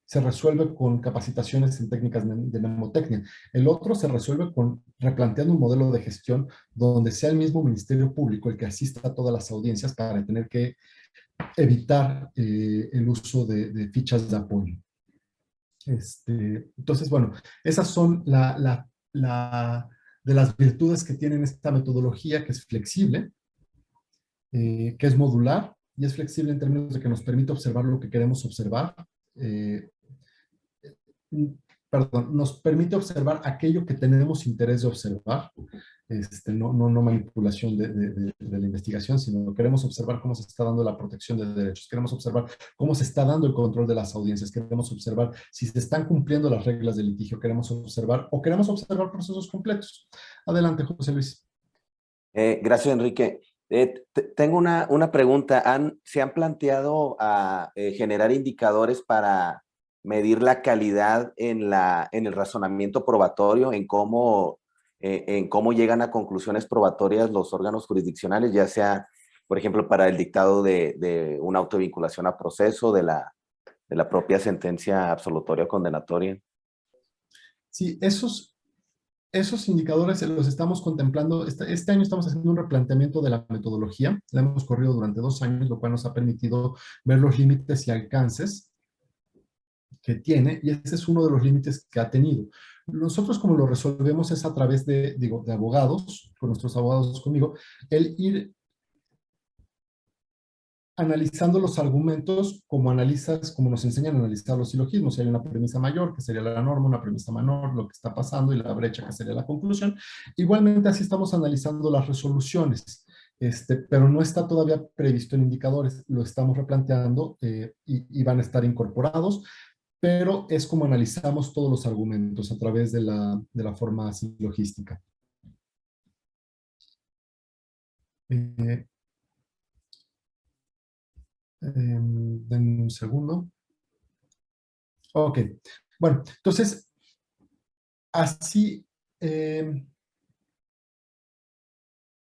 S1: se resuelve con capacitaciones en técnicas de mnemotecnia. El otro se resuelve con replanteando un modelo de gestión donde sea el mismo Ministerio Público el que asista a todas las audiencias para tener que evitar el uso de fichas de apoyo. Entonces, bueno, esas son de las virtudes que tienen esta metodología, que es flexible, que es modular y es flexible en términos de que nos permite observar lo que queremos observar. Nos permite observar aquello que tenemos interés de observar, no manipulación de la investigación, sino queremos observar cómo se está dando la protección de derechos, queremos observar cómo se está dando el control de las audiencias, queremos observar si se están cumpliendo las reglas del litigio, queremos observar procesos completos. Adelante, José Luis.
S7: Gracias, Enrique. Tengo una pregunta. ¿Se han planteado a generar indicadores para medir la calidad en el razonamiento probatorio, en cómo llegan a conclusiones probatorias los órganos jurisdiccionales, ya sea, por ejemplo, para el dictado de una autovinculación a proceso, de la propia sentencia absolutoria o condenatoria?
S1: Sí, esos indicadores los estamos contemplando. Este año estamos haciendo un replanteamiento de la metodología. La hemos corrido durante 2 años, lo cual nos ha permitido ver los límites y alcances que tiene, y ese es uno de los límites que ha tenido. Nosotros, como lo resolvemos, es a través de abogados, con nuestros abogados conmigo, el ir analizando los argumentos como nos enseñan a analizar los silogismos. Si hay una premisa mayor, que sería la norma, una premisa menor, lo que está pasando, y la brecha, que sería la conclusión. Igualmente, así estamos analizando las resoluciones, pero no está todavía previsto en indicadores, lo estamos replanteando y van a estar incorporados, pero es como analizamos todos los argumentos a través de la forma silogística. Denme un segundo. Ok, bueno, entonces, así,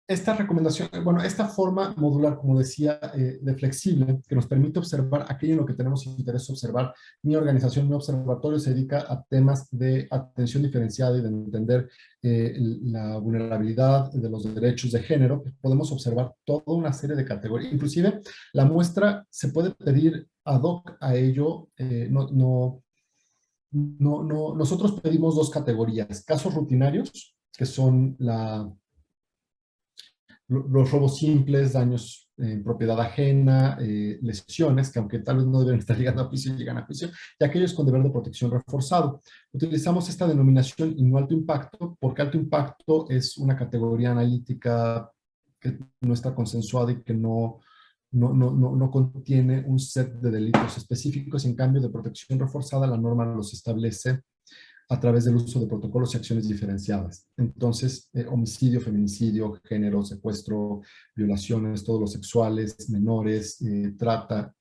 S1: esta recomendación, esta forma modular, como decía, de flexible, que nos permite observar aquello en lo que tenemos interés observar. Mi organización, mi observatorio, se dedica a temas de atención diferenciada y de entender la vulnerabilidad de los derechos de género. Podemos observar toda una serie de categorías. Inclusive, la muestra se puede pedir ad hoc a ello. Nosotros pedimos 2 categorías: casos rutinarios, que son los robos simples, daños en propiedad ajena, lesiones, que aunque tal vez no deben estar llegando a juicio, llegan a juicio, y aquellos con deber de protección reforzado. Utilizamos esta denominación y no alto impacto, porque alto impacto es una categoría analítica que no está consensuada y que no contiene un set de delitos específicos. En cambio, de protección reforzada, la norma los establece a través del uso de protocolos y acciones diferenciadas. Entonces, homicidio, feminicidio, género, secuestro, violaciones, todos los sexuales, menores, trata.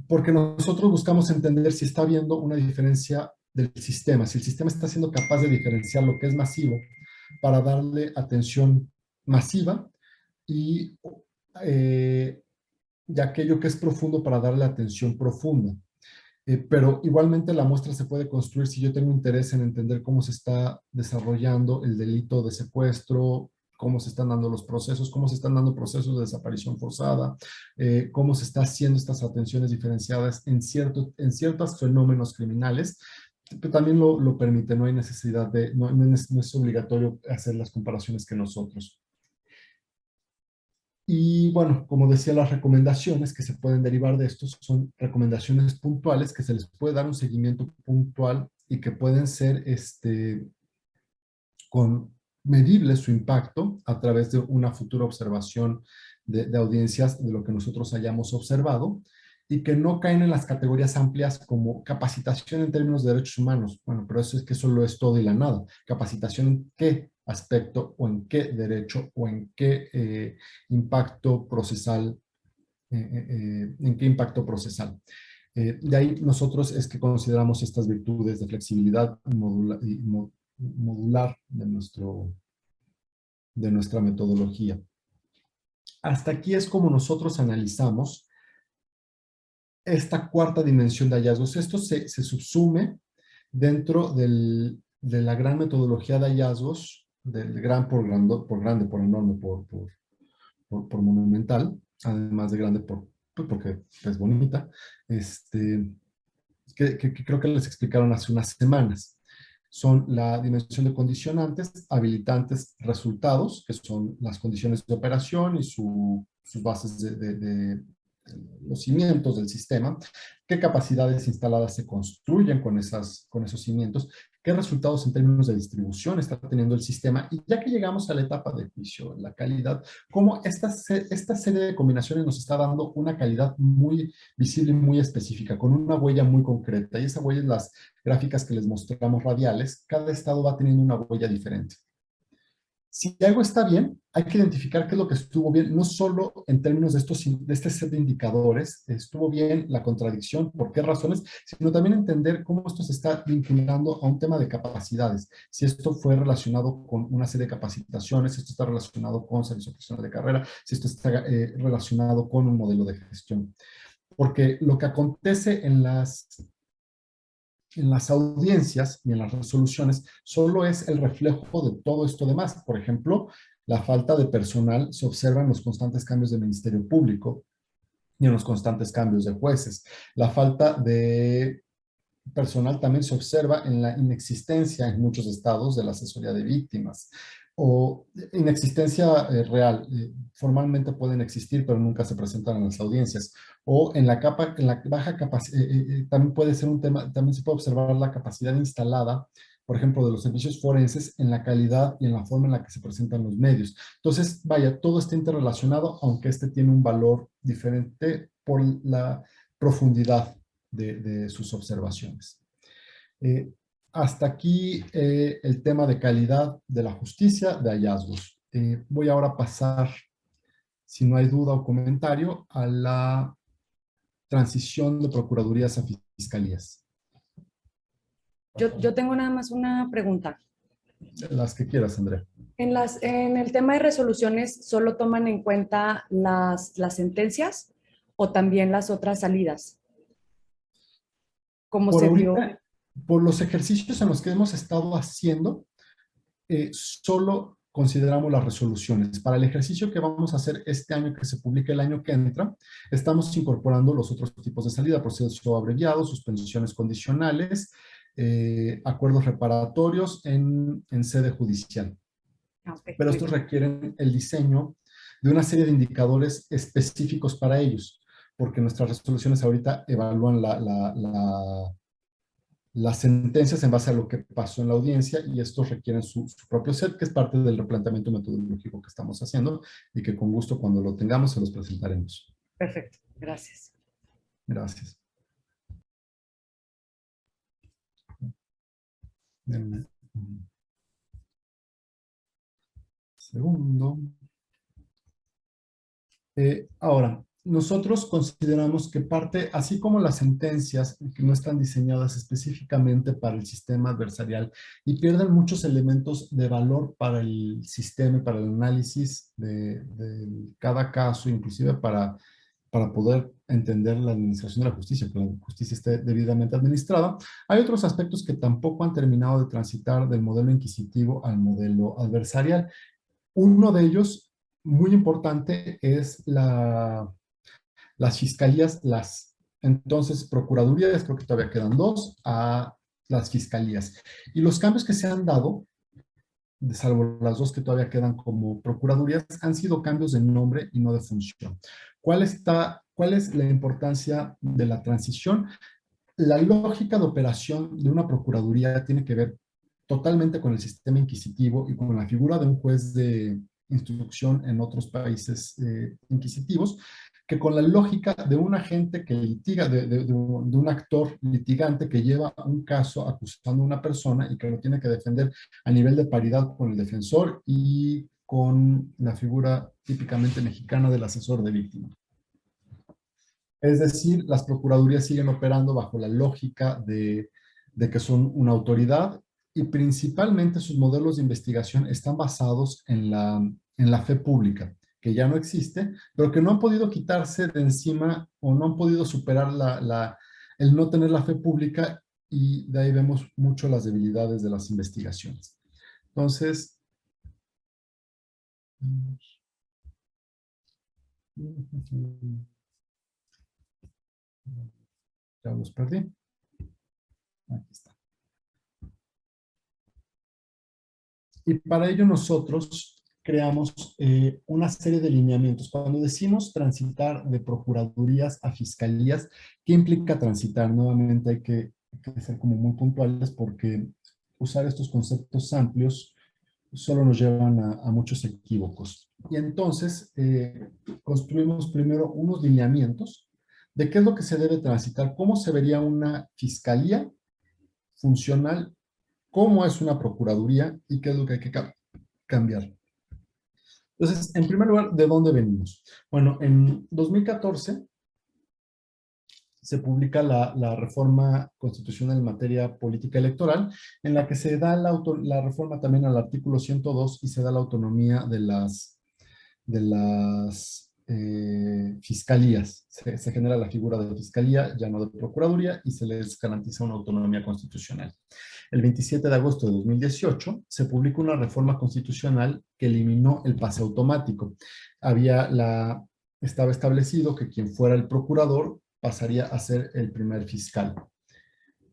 S1: porque nosotros buscamos entender si está habiendo una diferencia del sistema, si el sistema está siendo capaz de diferenciar lo que es masivo para darle atención masiva y aquello que es profundo para darle atención profunda. Pero igualmente la muestra se puede construir si yo tengo interés en entender cómo se está desarrollando el delito de secuestro, cómo se están dando los procesos, cómo se están dando procesos de desaparición forzada, cómo se está haciendo estas atenciones diferenciadas en ciertos fenómenos criminales, pero también lo permite, no hay necesidad de, no es obligatorio hacer las comparaciones que nosotros. Y bueno, como decía, las recomendaciones que se pueden derivar de estos son recomendaciones puntuales que se les puede dar un seguimiento puntual y que pueden ser con medible su impacto a través de una futura observación de audiencias de lo que nosotros hayamos observado y que no caen en las categorías amplias como capacitación en términos de derechos humanos. Bueno, pero eso es que solo es todo y la nada. Capacitación en qué aspecto o en qué derecho o en qué impacto procesal, en qué impacto procesal. De ahí nosotros es que consideramos estas virtudes de flexibilidad modular de nuestra metodología. Hasta aquí es como nosotros analizamos esta cuarta dimensión de hallazgos. Esto se subsume dentro de la gran metodología de hallazgos, del gran por grande, por enorme, por monumental, además de grande porque es bonita, que creo que les explicaron hace unas semanas. Son la dimensión de condicionantes, habilitantes, resultados, que son las condiciones de operación y sus bases de los cimientos del sistema, qué capacidades instaladas se construyen con esos cimientos, qué resultados en términos de distribución está teniendo el sistema, y ya que llegamos a la etapa de juicio, la calidad, cómo esta serie de combinaciones nos está dando una calidad muy visible y muy específica, con una huella muy concreta, y esa huella es las gráficas que les mostramos radiales, cada estado va teniendo una huella diferente. Si algo está bien, hay que identificar qué es lo que estuvo bien, no solo en términos de este set de indicadores, estuvo bien la contradicción, por qué razones, sino también entender cómo esto se está vinculando a un tema de capacidades. Si esto fue relacionado con una serie de capacitaciones, si esto está relacionado con servicio profesional de carrera, si esto está relacionado con un modelo de gestión. Porque lo que acontece en las audiencias y en las resoluciones solo es el reflejo de todo esto demás. Por ejemplo, la falta de personal se observa en los constantes cambios de Ministerio Público y en los constantes cambios de jueces. La falta de personal también se observa en la inexistencia en muchos estados de la asesoría de víctimas o inexistencia real. Formalmente pueden existir, pero nunca se presentan en las audiencias. O en la baja capacidad, también puede ser un tema, también se puede observar la capacidad instalada, por ejemplo, de los servicios forenses en la calidad y en la forma en la que se presentan los medios. Entonces, vaya, todo está interrelacionado, aunque este tiene un valor diferente por la profundidad de sus observaciones. Hasta aquí el tema de calidad de la justicia de hallazgos. Voy ahora a pasar, si no hay duda o comentario, a la transición de procuradurías a fiscalías.
S6: Yo tengo nada más una pregunta.
S1: Las que quieras, Andrea.
S6: En el tema de resoluciones, ¿solo toman en cuenta las sentencias o también las otras salidas? ¿Cómo se dio?
S1: Por los ejercicios en los que hemos estado haciendo, solo consideramos las resoluciones. Para el ejercicio que vamos a hacer este año, que se publique el año que entra, estamos incorporando los otros tipos de salida, proceso abreviado, suspensiones condicionales, acuerdos reparatorios en sede judicial.
S6: Okay,
S1: pero estos requieren el diseño de una serie de indicadores específicos para ellos, porque nuestras resoluciones ahorita evalúan las sentencias en base a lo que pasó en la audiencia, y estos requieren su propio set, que es parte del replanteamiento metodológico que estamos haciendo y que con gusto cuando lo tengamos se los presentaremos.
S6: Perfecto, gracias.
S1: Gracias. Denme un segundo. Ahora, nosotros consideramos que parte, así como las sentencias que no están diseñadas específicamente para el sistema adversarial y pierden muchos elementos de valor para el sistema y para el análisis de cada caso, inclusive para poder entender la administración de la justicia, que la justicia esté debidamente administrada, hay otros aspectos que tampoco han terminado de transitar del modelo inquisitivo al modelo adversarial. Uno de ellos, muy importante, es las fiscalías, entonces procuradurías, creo que todavía quedan 2, a las fiscalías. Y los cambios que se han dado, salvo las 2 que todavía quedan como procuradurías, han sido cambios de nombre y no de función. ¿Cuál es la importancia de la transición? La lógica de operación de una procuraduría tiene que ver totalmente con el sistema inquisitivo y con la figura de un juez de instrucción en otros países inquisitivos, que con la lógica de un agente que litiga, de un actor litigante que lleva un caso acusando a una persona y que lo tiene que defender a nivel de paridad con el defensor y con la figura típicamente mexicana del asesor de víctima. Es decir, las procuradurías siguen operando bajo la lógica de que son una autoridad y principalmente sus modelos de investigación están basados en la fe pública, que ya no existe, pero que no han podido quitarse de encima o no han podido superar el no tener la fe pública, y de ahí vemos mucho las debilidades de las investigaciones. Entonces, ya los perdí. Aquí está. Y para ello nosotros creamos una serie de lineamientos. Cuando decimos transitar de procuradurías a fiscalías, ¿qué implica transitar? Nuevamente hay que ser como muy puntuales, porque usar estos conceptos amplios solo nos llevan a muchos equívocos. Y entonces construimos primero unos lineamientos de qué es lo que se debe transitar, cómo se vería una fiscalía funcional, cómo es una procuraduría y qué es lo que hay que cambiar. Entonces, en primer lugar, ¿de dónde venimos? Bueno, en 2014 se publica la reforma constitucional en materia política electoral, en la que se da la reforma también al artículo 102 y se da la autonomía de las fiscalías. Se genera la figura de fiscalía, ya no de procuraduría, y se les garantiza una autonomía constitucional. El 27 de agosto de 2018 se publica una reforma constitucional que eliminó el pase automático. Estaba establecido que quien fuera el procurador pasaría a ser el primer fiscal.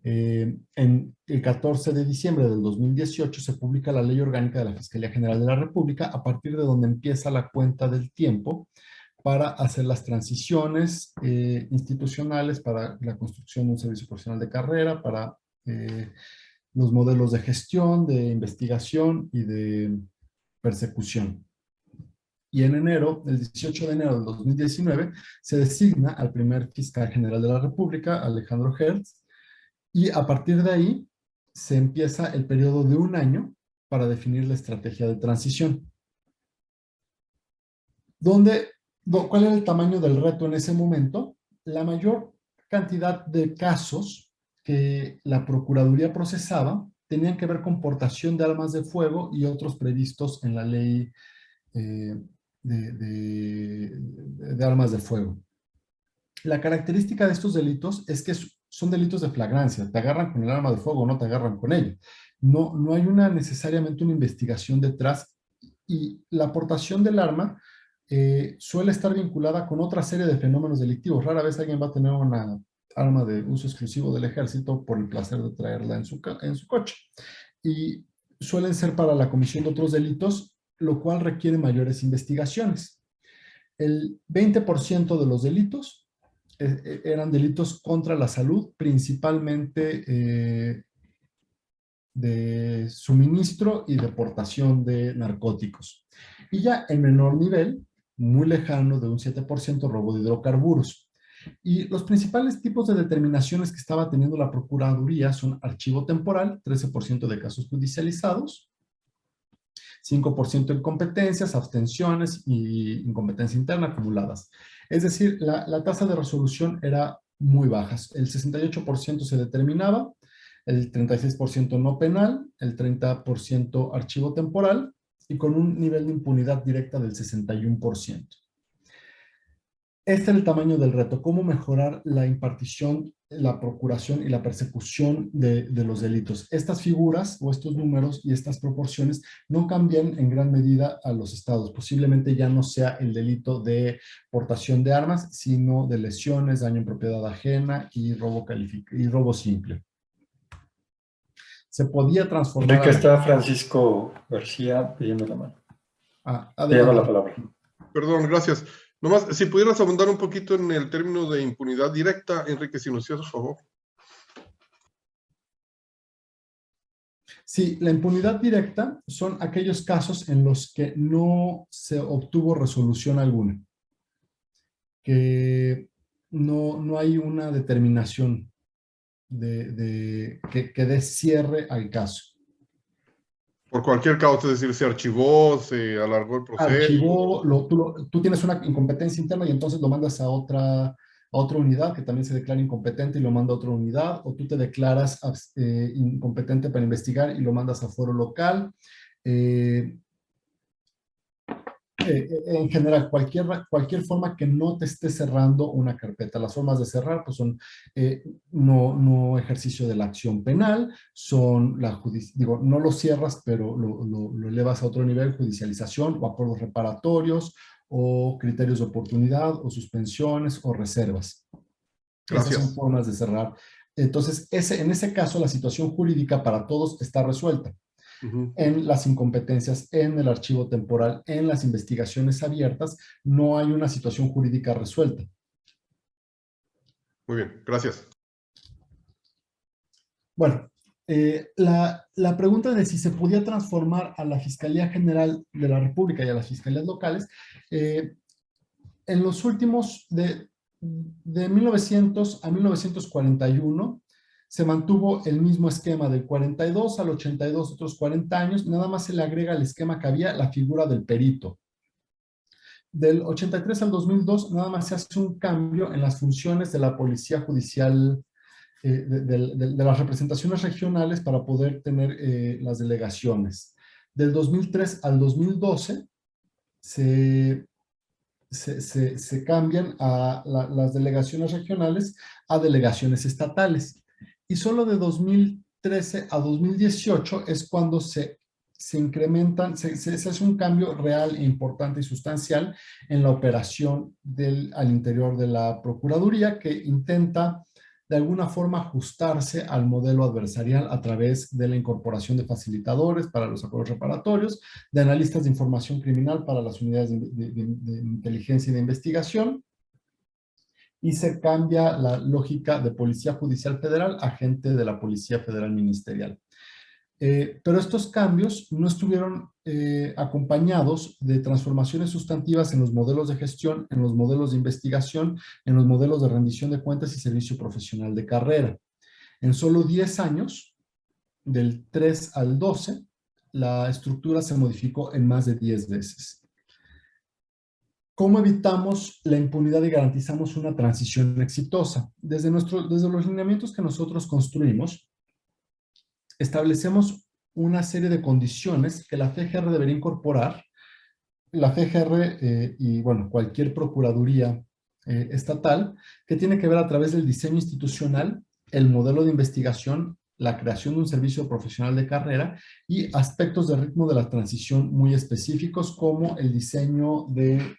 S1: En el 14 de diciembre del 2018 se publica la Ley Orgánica de la Fiscalía General de la República, a partir de donde empieza la cuenta del tiempo para hacer las transiciones institucionales, para la construcción de un servicio profesional de carrera, para los modelos de gestión, de investigación y de persecución. Y en enero, el 18 de enero del 2019, se designa al primer fiscal general de la República, Alejandro Hertz, y a partir de ahí se empieza el periodo de 1 año para definir la estrategia de transición. ¿Cuál era el tamaño del reto en ese momento? La mayor cantidad de casos que la Procuraduría procesaba tenían que ver con portación de armas de fuego y otros previstos en la ley de armas de fuego. La característica de estos delitos es que son delitos de flagrancia. Te agarran con el arma de fuego o no te agarran con ella. No hay necesariamente una investigación detrás, y la aportación del arma suele estar vinculada con otra serie de fenómenos delictivos. Rara vez alguien va a tener una arma de uso exclusivo del ejército por el placer de traerla en su coche. Y suelen ser para la comisión de otros delitos, lo cual requiere mayores investigaciones. El 20% de los delitos eran delitos contra la salud, principalmente de suministro y deportación de narcóticos. Y ya en menor nivel, muy lejano, de un 7%, robo de hidrocarburos. Y los principales tipos de determinaciones que estaba teniendo la Procuraduría son archivo temporal, 13% de casos judicializados, 5% en competencias, abstenciones y incompetencia interna acumuladas. Es decir, la tasa de resolución era muy baja. El 68% se determinaba, el 36% no penal, el 30% archivo temporal y con un nivel de impunidad directa del 61%. Este es el tamaño del reto, cómo mejorar la impartición, la procuración y la persecución de los delitos. Estas figuras o estos números y estas proporciones no cambian en gran medida a los estados. Posiblemente ya no sea el delito de portación de armas, sino de lesiones, daño en propiedad ajena y robo simple. Se podía transformar...
S10: Enrique, está Francisco García pidiendo la mano.
S1: Adelante.
S10: La palabra.
S4: Perdón, gracias. Nomás, si pudieras abundar un poquito en el término de impunidad directa, Enrique, si nos hicieras por favor.
S1: Sí, la impunidad directa son aquellos casos en los que no se obtuvo resolución alguna, que no hay una determinación que dé cierre al caso.
S4: Por cualquier causa, es decir, se archivó, se alargó el proceso.
S1: Archivó, tú tienes una incompetencia interna y entonces lo mandas a otra unidad que también se declara incompetente y lo manda a otra unidad, o tú te declaras incompetente para investigar y lo mandas a foro local. En general, cualquier forma que no te esté cerrando una carpeta. Las formas de cerrar pues son no ejercicio de la acción penal, son no lo cierras, pero lo elevas a otro nivel, judicialización o acuerdos reparatorios o criterios de oportunidad o suspensiones o reservas.
S4: Gracias.
S1: Esas son formas de cerrar. Entonces, en ese caso, la situación jurídica para todos está resuelta. En las incompetencias, en el archivo temporal, en las investigaciones abiertas, no hay una situación jurídica resuelta.
S4: Muy bien, gracias.
S1: Bueno, la pregunta de si se podía transformar a la Fiscalía General de la República y a las fiscalías locales, en los últimos, de 1900 a 1941, se mantuvo el mismo esquema del 42 al 82, otros 40 años, nada más se le agrega al esquema que había la figura del perito. Del 83 al 2002, nada más se hace un cambio en las funciones de la Policía Judicial, de las representaciones regionales para poder tener las delegaciones. Del 2003 al 2012, se cambian a las delegaciones regionales a delegaciones estatales. Y solo de 2013 a 2018 es cuando se incrementan, se hace un cambio real e importante y sustancial en la operación al interior de la Procuraduría, que intenta de alguna forma ajustarse al modelo adversarial a través de la incorporación de facilitadores para los acuerdos reparatorios, de analistas de información criminal para las unidades de inteligencia y de investigación, y se cambia la lógica de Policía Judicial Federal a agente de la Policía Federal Ministerial. Pero estos cambios no estuvieron acompañados de transformaciones sustantivas en los modelos de gestión, en los modelos de investigación, en los modelos de rendición de cuentas y servicio profesional de carrera. En solo 10 años, del 3 al 12, la estructura se modificó en más de 10 veces. ¿Cómo evitamos la impunidad y garantizamos una transición exitosa? Desde los lineamientos que nosotros construimos, establecemos una serie de condiciones que la FGR debería incorporar. La FGR y, bueno, cualquier procuraduría estatal, que tiene que ver a través del diseño institucional, el modelo de investigación, la creación de un servicio profesional de carrera y aspectos de ritmo de la transición muy específicos, como el diseño de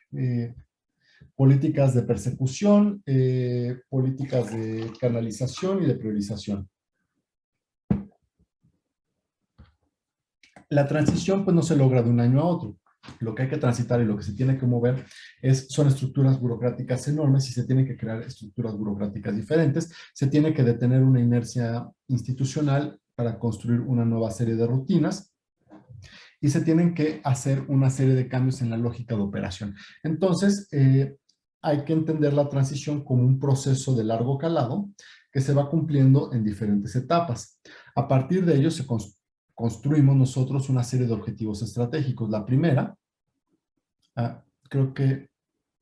S1: políticas de persecución, políticas de canalización y de priorización. La transición pues no se logra de un año a otro. Lo que hay que transitar y lo que se tiene que mover son estructuras burocráticas enormes y se tienen que crear estructuras burocráticas diferentes. Se tiene que detener una inercia institucional para construir una nueva serie de rutinas y se tienen que hacer una serie de cambios en la lógica de operación. Entonces, hay que entender la transición como un proceso de largo calado que se va cumpliendo en diferentes etapas. A partir de ello se construimos nosotros una serie de objetivos estratégicos. La primera, creo que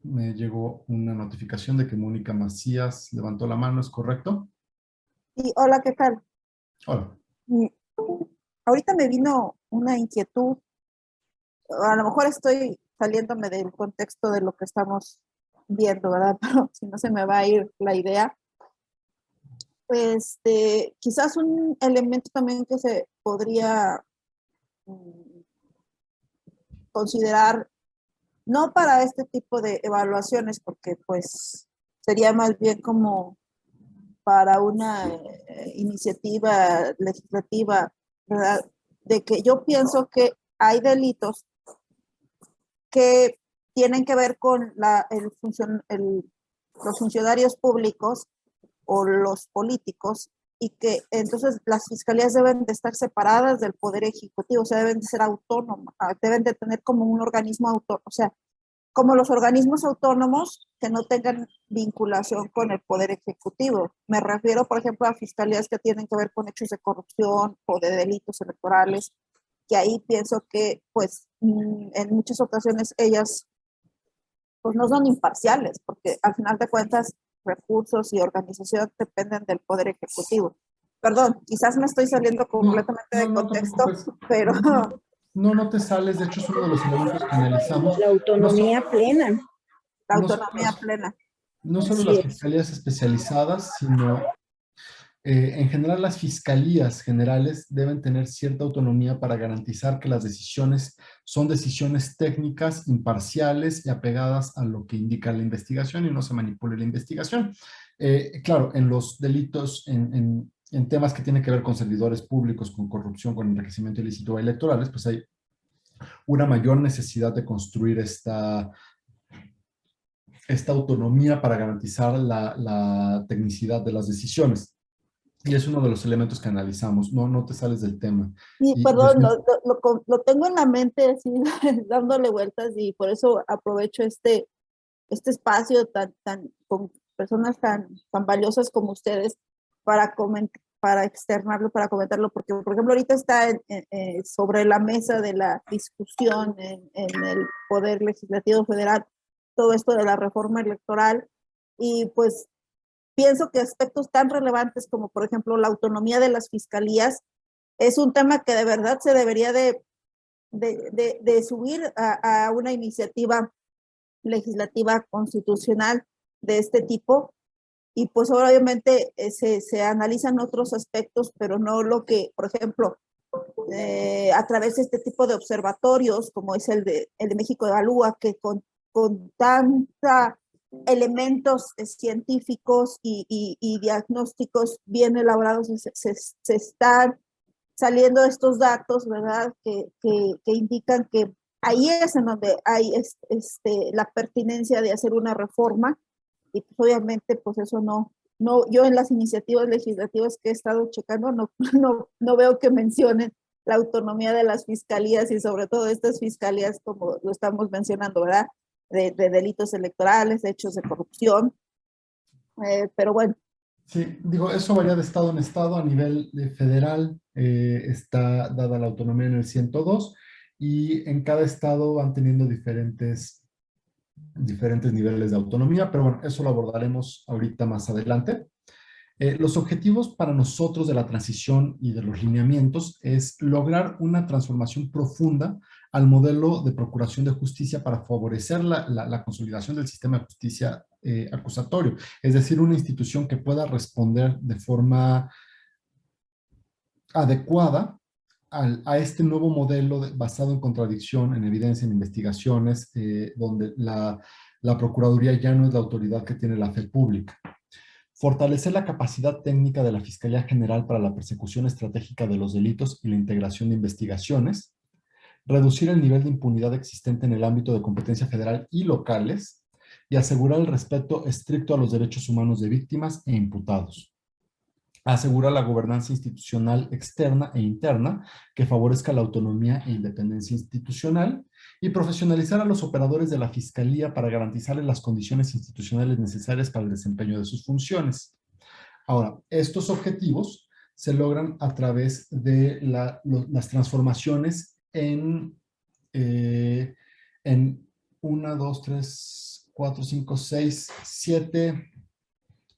S1: me llegó una notificación de que Mónica Macías levantó la mano, ¿es correcto?
S8: Y hola, ¿qué tal?
S1: Hola.
S8: Ahorita me vino una inquietud. A lo mejor estoy saliéndome del contexto de lo que estamos viendo, ¿verdad? Pero si no se me va a ir la idea. Quizás un elemento también que se podría considerar, no para este tipo de evaluaciones, porque pues sería más bien como para una iniciativa legislativa, ¿verdad? De que yo pienso que hay delitos que tienen que ver con los funcionarios públicos o los políticos, y que entonces las fiscalías deben de estar separadas del poder ejecutivo, o sea, deben de ser autónomas, deben de tener como un organismo autónomo, o sea, como los organismos autónomos que no tengan vinculación con el poder ejecutivo. Me refiero, por ejemplo, a fiscalías que tienen que ver con hechos de corrupción o de delitos electorales, que ahí pienso que, pues, en muchas ocasiones ellas, pues, no son imparciales, porque al final de cuentas, recursos y organización dependen del poder ejecutivo. Perdón, quizás me estoy saliendo completamente de contexto, pero...
S1: No te sales, de hecho es uno de los elementos que analizamos.
S11: La autonomía plena.
S8: La autonomía plena.
S1: No solo las fiscalías especializadas, sino en general las fiscalías generales deben tener cierta autonomía para garantizar que las decisiones son decisiones técnicas, imparciales y apegadas a lo que indica la investigación y no se manipule la investigación. Claro, en los delitos, en temas que tienen que ver con servidores públicos, con corrupción, con enriquecimiento ilícito o electorales, pues hay una mayor necesidad de construir esta autonomía para garantizar la tecnicidad de las decisiones. Y es uno de los elementos que analizamos. No te sales del tema.
S8: Sí, perdón, lo tengo en la mente así, dándole vueltas, y por eso aprovecho este espacio con personas tan valiosas como ustedes para externarlo, para comentarlo, porque, por ejemplo, ahorita está sobre la mesa de la discusión en el Poder Legislativo Federal todo esto de la reforma electoral, y pues pienso que aspectos tan relevantes como, por ejemplo, la autonomía de las fiscalías es un tema que de verdad se debería de subir a una iniciativa legislativa constitucional de este tipo. Y pues obviamente se analizan otros aspectos, pero no lo que, por ejemplo, a través de este tipo de observatorios, como es el de México Evalúa, que con tanta elementos científicos y diagnósticos bien elaborados se están saliendo estos datos, ¿verdad? Que indican que ahí es en donde hay la pertinencia de hacer una reforma, y pues obviamente pues eso no, yo en las iniciativas legislativas que he estado checando no veo que mencionen la autonomía de las fiscalías, y sobre todo estas fiscalías como lo estamos mencionando, ¿verdad? De delitos electorales, de hechos de corrupción, pero bueno.
S1: Sí, digo, eso varía de estado en estado. A nivel federal está dada la autonomía en el 102, y en cada estado van teniendo diferentes niveles de autonomía, pero bueno, eso lo abordaremos ahorita más adelante. Los objetivos para nosotros de la transición y de los lineamientos es lograr una transformación profunda al modelo de procuración de justicia para favorecer la consolidación del sistema de justicia acusatorio, es decir, una institución que pueda responder de forma adecuada a este nuevo modelo basado en contradicción, en evidencia, en investigaciones, donde la Procuraduría ya no es la autoridad que tiene la fe pública. Fortalecer la capacidad técnica de la Fiscalía General para la persecución estratégica de los delitos y la integración de investigaciones. Reducir el nivel de impunidad existente en el ámbito de competencia federal y locales, y asegurar el respeto estricto a los derechos humanos de víctimas e imputados. Asegurar la gobernanza institucional externa e interna que favorezca la autonomía e independencia institucional, y profesionalizar a los operadores de la Fiscalía para garantizarles las condiciones institucionales necesarias para el desempeño de sus funciones. Ahora, estos objetivos se logran a través de las transformaciones en 1, 2, 3, 4, 5, 6, 7,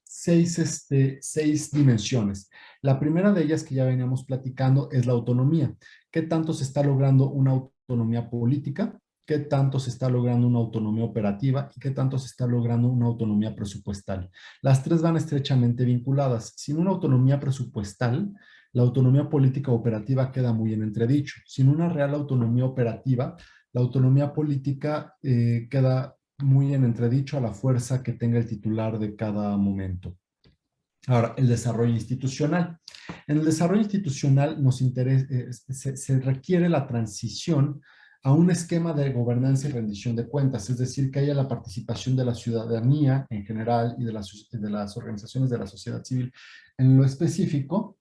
S1: 6 dimensiones. La primera de ellas que ya veníamos platicando es la autonomía. ¿Qué tanto se está logrando una autonomía política? ¿Qué tanto se está logrando una autonomía operativa? ¿Y qué tanto se está logrando una autonomía presupuestal? Las tres van estrechamente vinculadas. Sin una autonomía presupuestal, la autonomía política operativa queda muy en entredicho. Sin una real autonomía operativa, la autonomía política queda muy en entredicho a la fuerza que tenga el titular de cada momento. Ahora, el desarrollo institucional. En el desarrollo institucional nos interesa, se requiere la transición a un esquema de gobernanza y rendición de cuentas, es decir, que haya la participación de la ciudadanía en general y de las organizaciones de la sociedad civil en lo específico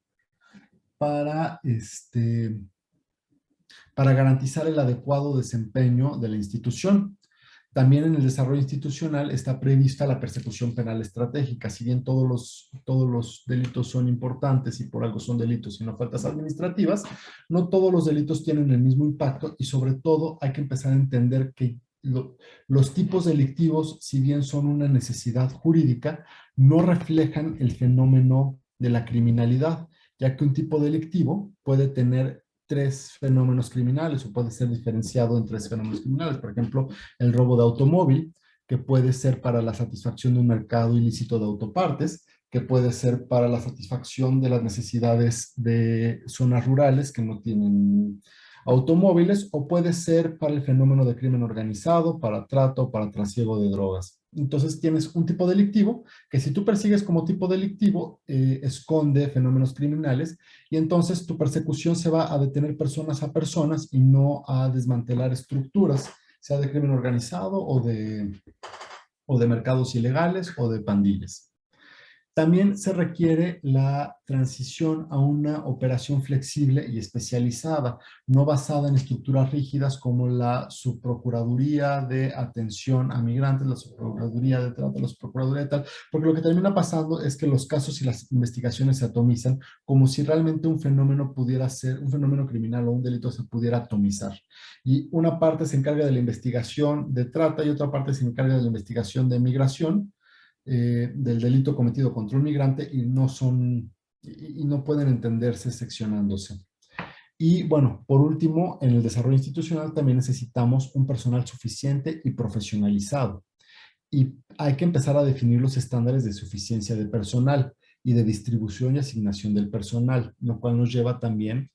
S1: para garantizar el adecuado desempeño de la institución. También en el desarrollo institucional está prevista la persecución penal estratégica. Si bien todos los delitos son importantes y por algo son delitos y no faltas administrativas, no todos los delitos tienen el mismo impacto y sobre todo hay que empezar a entender que los tipos delictivos, si bien son una necesidad jurídica, no reflejan el fenómeno de la criminalidad, ya que un tipo delictivo puede tener 3 fenómenos criminales o puede ser diferenciado en 3 fenómenos criminales. Por ejemplo, el robo de automóvil, que puede ser para la satisfacción de un mercado ilícito de autopartes, que puede ser para la satisfacción de las necesidades de zonas rurales que no tienen automóviles, o puede ser para el fenómeno de crimen organizado, para trato, para trasiego de drogas. Entonces tienes un tipo delictivo que si tú persigues como tipo delictivo, esconde fenómenos criminales y entonces tu persecución se va a detener personas a personas y no a desmantelar estructuras, sea de crimen organizado o de mercados ilegales o de pandillas. También se requiere la transición a una operación flexible y especializada, no basada en estructuras rígidas como la Subprocuraduría de Atención a Migrantes, la Subprocuraduría de Trato, la Subprocuraduría de tal, porque lo que termina pasando es que los casos y las investigaciones se atomizan como si realmente un fenómeno pudiera ser, un fenómeno criminal o un delito se pudiera atomizar. Y una parte se encarga de la investigación de trata y otra parte se encarga de la investigación de migración, del delito cometido contra un migrante y no pueden entenderse seccionándose. Y bueno, por último, en el desarrollo institucional también necesitamos un personal suficiente y profesionalizado. Y hay que empezar a definir los estándares de suficiencia de personal y de distribución y asignación del personal, lo cual nos lleva también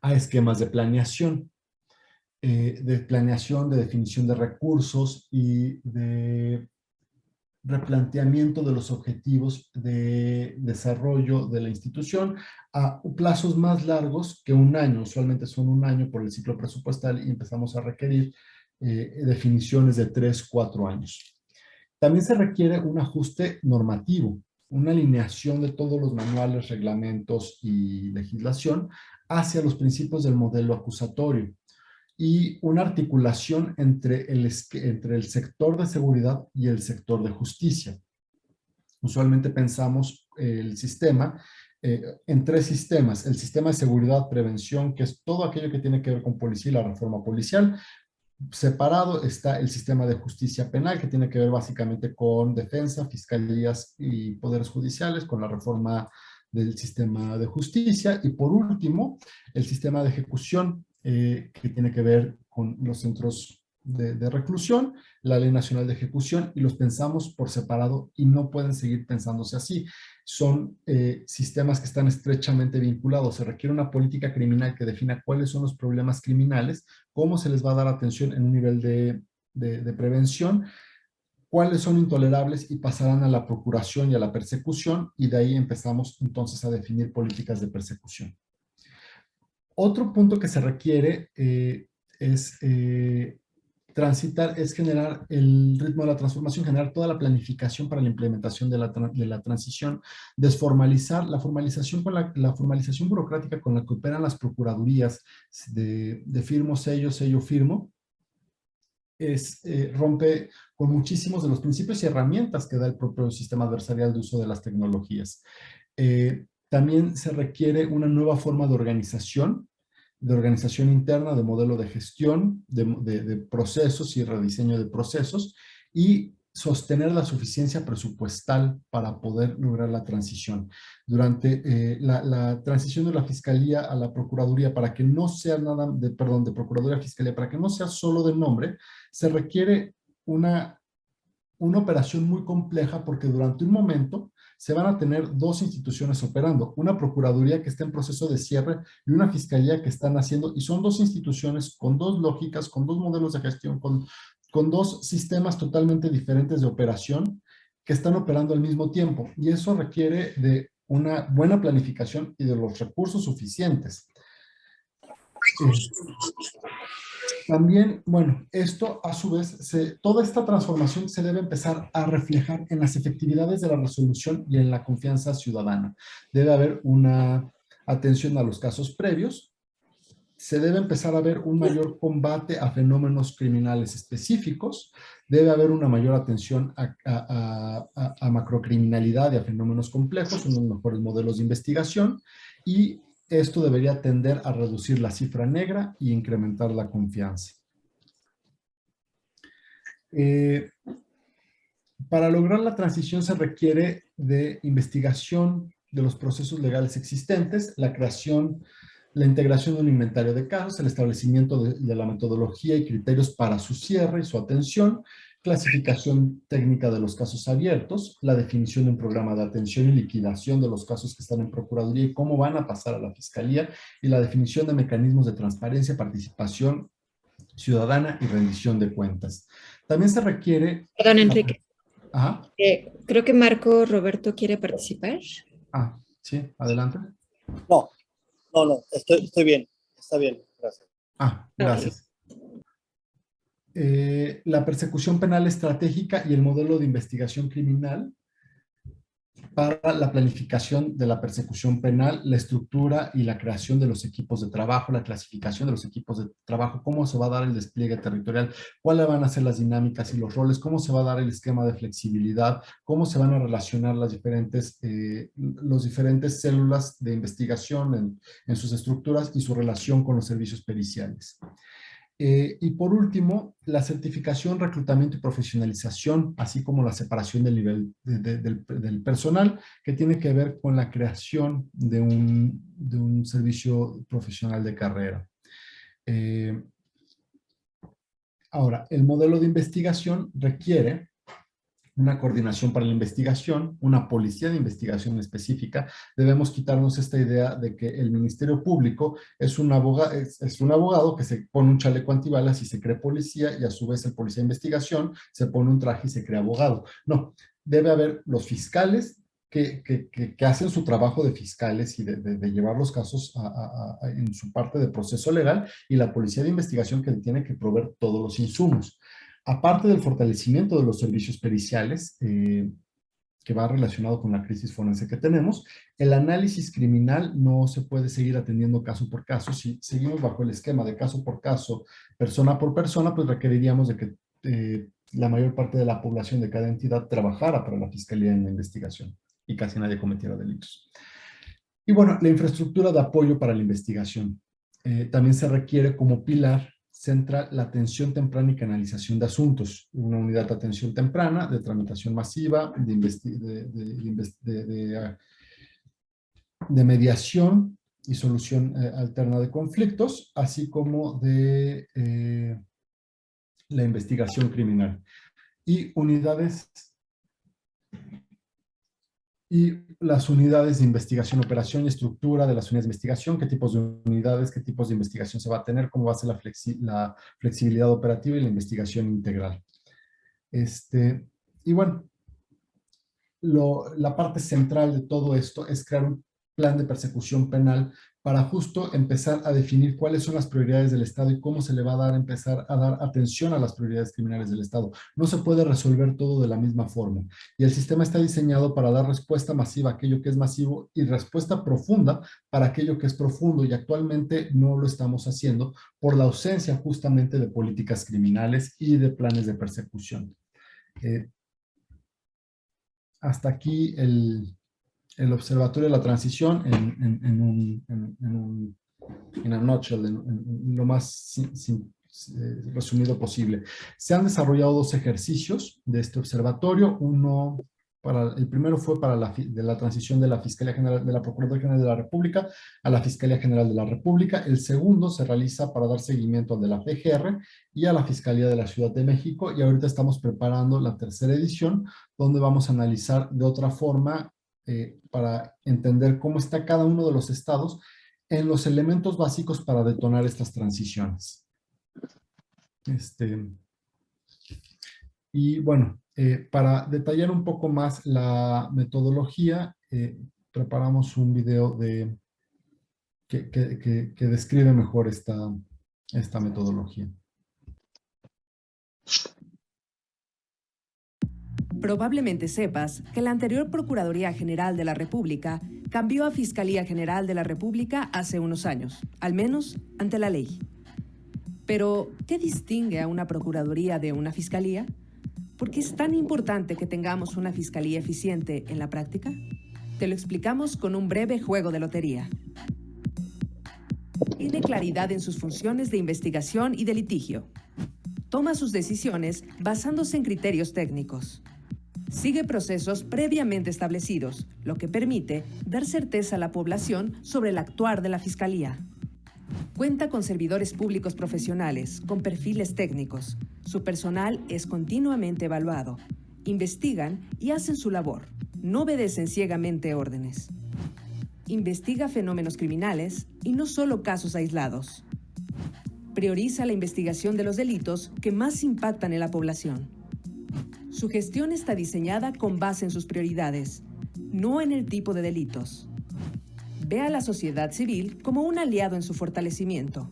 S1: a esquemas de planeación, de definición de recursos y de replanteamiento de los objetivos de desarrollo de la institución a plazos más largos que un año. Usualmente son un año por el ciclo presupuestal y empezamos a requerir definiciones de 3, 4 años. También se requiere un ajuste normativo, una alineación de todos los manuales, reglamentos y legislación hacia los principios del modelo acusatorio y una articulación entre el sector de seguridad y el sector de justicia. Usualmente pensamos el sistema en 3 sistemas. El sistema de seguridad, prevención, que es todo aquello que tiene que ver con policía y la reforma policial. Separado está el sistema de justicia penal, que tiene que ver básicamente con defensa, fiscalías y poderes judiciales, con la reforma del sistema de justicia. Y por último, el sistema de ejecución, que tiene que ver con los centros de reclusión, la Ley Nacional de Ejecución, y los pensamos por separado y no pueden seguir pensándose así. Son sistemas que están estrechamente vinculados. Se requiere una política criminal que defina cuáles son los problemas criminales, cómo se les va a dar atención en un nivel de prevención, cuáles son intolerables y pasarán a la procuración y a la persecución, y de ahí empezamos entonces a definir políticas de persecución. Otro punto que se requiere es transitar, es generar el ritmo de la transformación, generar toda la planificación para la implementación de la transición, desformalizar la formalización con la formalización burocrática con la que operan las procuradurías de firmo, sello, firmo, rompe con muchísimos de los principios y herramientas que da el propio sistema adversarial de uso de las tecnologías. También se requiere una nueva forma de organización interna, de modelo de gestión, de procesos y rediseño de procesos, y sostener la suficiencia presupuestal para poder lograr la transición. Durante la transición de la Fiscalía a la Procuraduría, para que no sea nada, de Procuraduría a Fiscalía, para que no sea solo de nombre, se requiere una operación muy compleja, porque durante un momento se van a tener dos instituciones operando, una Procuraduría que está en proceso de cierre y una Fiscalía que están haciendo, y son dos instituciones con dos lógicas, con dos modelos de gestión, con dos sistemas totalmente diferentes de operación que están operando al mismo tiempo, y eso requiere de una buena planificación y de los recursos suficientes. También, bueno, esto a su vez, toda esta transformación se debe empezar a reflejar en las efectividades de la resolución y en la confianza ciudadana. Debe haber una atención a los casos previos, se debe empezar a ver un mayor combate a fenómenos criminales específicos, debe haber una mayor atención a macrocriminalidad y a fenómenos complejos, unos mejores modelos de investigación, y esto debería tender a reducir la cifra negra y incrementar la confianza. Para lograr la transición se requiere de investigación de los procesos legales existentes, la integración de un inventario de casos, el establecimiento de la metodología y criterios para su cierre y su atención, clasificación técnica de los casos abiertos, la definición de un programa de atención y liquidación de los casos que están en Procuraduría y cómo van a pasar a la Fiscalía, y la definición de mecanismos de transparencia, participación ciudadana y rendición de cuentas. También se requiere...
S12: Perdón, Enrique.
S1: Ajá.
S12: Creo que Marco Roberto quiere participar.
S1: Ah, sí, adelante.
S13: No, estoy bien, está bien, gracias.
S1: Ah, gracias. La persecución penal estratégica y el modelo de investigación criminal para la planificación de la persecución penal, la estructura y la creación de los equipos de trabajo, la clasificación de los equipos de trabajo, cómo se va a dar el despliegue territorial, cuáles van a ser las dinámicas y los roles, cómo se va a dar el esquema de flexibilidad, cómo se van a relacionar los diferentes células de investigación en sus estructuras y su relación con los servicios periciales. Y por último, la certificación, reclutamiento y profesionalización, así como la separación del nivel del personal, que tiene que ver con la creación de un servicio profesional de carrera. Ahora, el modelo de investigación requiere una coordinación para la investigación, una policía de investigación específica. Debemos quitarnos esta idea de que el Ministerio Público es un abogado que se pone un chaleco antibalas y se cree policía, y a su vez el policía de investigación se pone un traje y se cree abogado. No, debe haber los fiscales que hacen su trabajo de fiscales y de llevar los casos en su parte de proceso legal, y la policía de investigación que tiene que proveer todos los insumos. Aparte del fortalecimiento de los servicios periciales, que va relacionado con la crisis forense que tenemos, el análisis criminal no se puede seguir atendiendo caso por caso. Si seguimos bajo el esquema de caso por caso, persona por persona, pues requeriríamos de que la mayor parte de la población de cada entidad trabajara para la Fiscalía en la investigación y casi nadie cometiera delitos. Y bueno, la infraestructura de apoyo para la investigación. También se requiere como pilar central la atención temprana y canalización de asuntos, una unidad de atención temprana, de tramitación masiva, de mediación y solución alterna de conflictos, así como de la investigación criminal. Y las unidades de investigación, operación y estructura de las unidades de investigación, qué tipos de unidades, qué tipos de investigación se va a tener, cómo va a ser la flexibilidad operativa y la investigación integral. Y bueno, la parte central de todo esto es crear un plan de persecución penal para justo empezar a definir cuáles son las prioridades del Estado y cómo se le va a empezar a dar atención a las prioridades criminales del Estado. No se puede resolver todo de la misma forma. Y el sistema está diseñado para dar respuesta masiva a aquello que es masivo y respuesta profunda para aquello que es profundo, y actualmente no lo estamos haciendo por la ausencia justamente de políticas criminales y de planes de persecución. Hasta aquí el Observatorio de la Transición en a nutshell, en lo más resumido posible. Se han desarrollado 2 ejercicios de este observatorio. El primero fue para la transición de la Fiscalía General, de la Procuraduría General de la República a la Fiscalía General de la República. El segundo se realiza para dar seguimiento al de la PGR y a la Fiscalía de la Ciudad de México. Y ahorita estamos preparando la tercera edición, donde vamos a analizar de otra forma para entender cómo está cada uno de los estados en los elementos básicos para detonar estas transiciones. Y bueno, para detallar un poco más la metodología, preparamos un video que describe mejor esta metodología.
S14: Probablemente sepas que la anterior Procuraduría General de la República cambió a Fiscalía General de la República hace unos años, al menos ante la ley. Pero, ¿qué distingue a una Procuraduría de una Fiscalía? ¿Por qué es tan importante que tengamos una Fiscalía eficiente en la práctica? Te lo explicamos con un breve juego de lotería. Tiene claridad en sus funciones de investigación y de litigio. Toma sus decisiones basándose en criterios técnicos. Sigue procesos previamente establecidos, lo que permite dar certeza a la población sobre el actuar de la Fiscalía. Cuenta con servidores públicos profesionales, con perfiles técnicos. Su personal es continuamente evaluado. Investigan y hacen su labor. No obedecen ciegamente órdenes. Investiga fenómenos criminales y no solo casos aislados. Prioriza la investigación de los delitos que más impactan en la población. Su gestión está diseñada con base en sus prioridades, no en el tipo de delitos. Ve a la sociedad civil como un aliado en su fortalecimiento.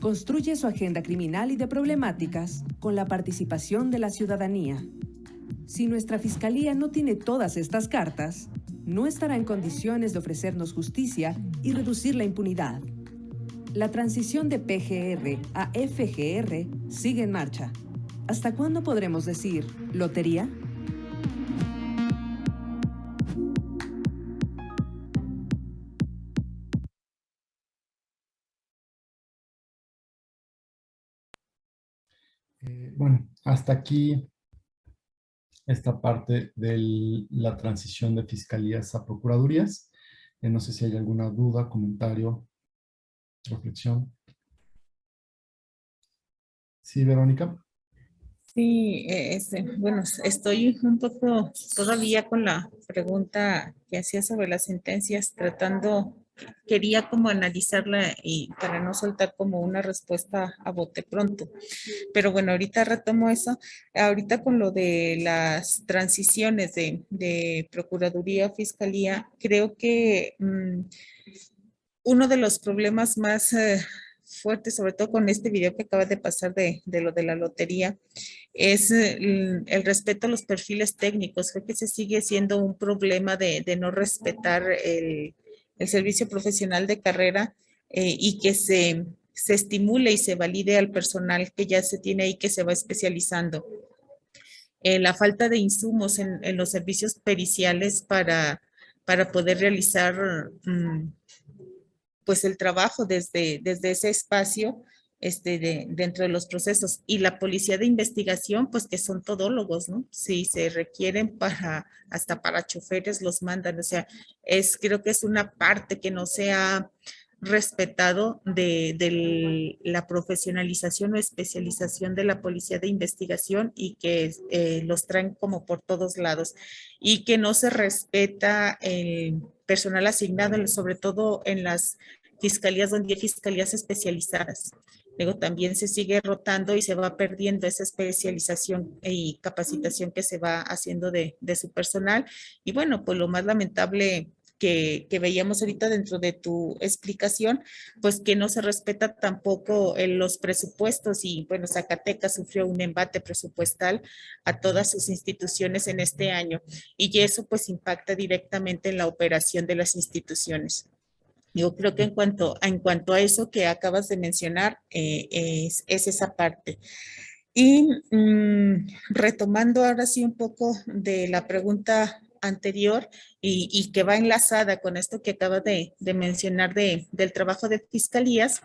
S14: Construye su agenda criminal y de problemáticas con la participación de la ciudadanía. Si nuestra Fiscalía no tiene todas estas cartas, no estará en condiciones de ofrecernos justicia y reducir la impunidad. La transición de PGR a FGR sigue en marcha. ¿Hasta cuándo podremos decir lotería?
S1: Bueno, hasta aquí esta parte de la transición de fiscalías a procuradurías. No sé si hay alguna duda, comentario, reflexión. Sí, Verónica.
S5: Sí, bueno, estoy un poco todavía con la pregunta que hacía sobre las sentencias, quería como analizarla y para no soltar como una respuesta a bote pronto. Pero bueno, ahorita retomo eso. Ahorita con lo de las transiciones de Procuraduría a Fiscalía, creo que uno de los problemas más fuertes, sobre todo con este video que acaba de pasar de lo de la lotería, es el respeto a los perfiles técnicos. Creo que se sigue siendo un problema de no respetar el servicio profesional de carrera y que se estimule y se valide al personal que ya se tiene ahí, que se va especializando. La falta de insumos en los servicios periciales para poder realizar pues el trabajo desde ese espacio dentro de los procesos. Y la policía de investigación, pues que son todólogos, ¿no? Si se requieren hasta para choferes los mandan. O sea, creo que es una parte que no se ha respetado de la profesionalización o especialización de la policía de investigación y que los traen como por todos lados y que no se respeta el personal asignado, sobre todo en las fiscalías donde hay fiscalías especializadas. Luego también se sigue rotando y se va perdiendo esa especialización y capacitación que se va haciendo de su personal. Y bueno, pues lo más lamentable que veíamos ahorita dentro de tu explicación, pues que no se respeta tampoco los presupuestos y bueno, Zacatecas sufrió un embate presupuestal a todas sus instituciones en este año y eso pues impacta directamente en la operación de las instituciones. Yo creo que en cuanto a eso que acabas de mencionar, es esa parte. Y retomando ahora sí un poco de la pregunta anterior y que va enlazada con esto que acaba de mencionar del trabajo de fiscalías,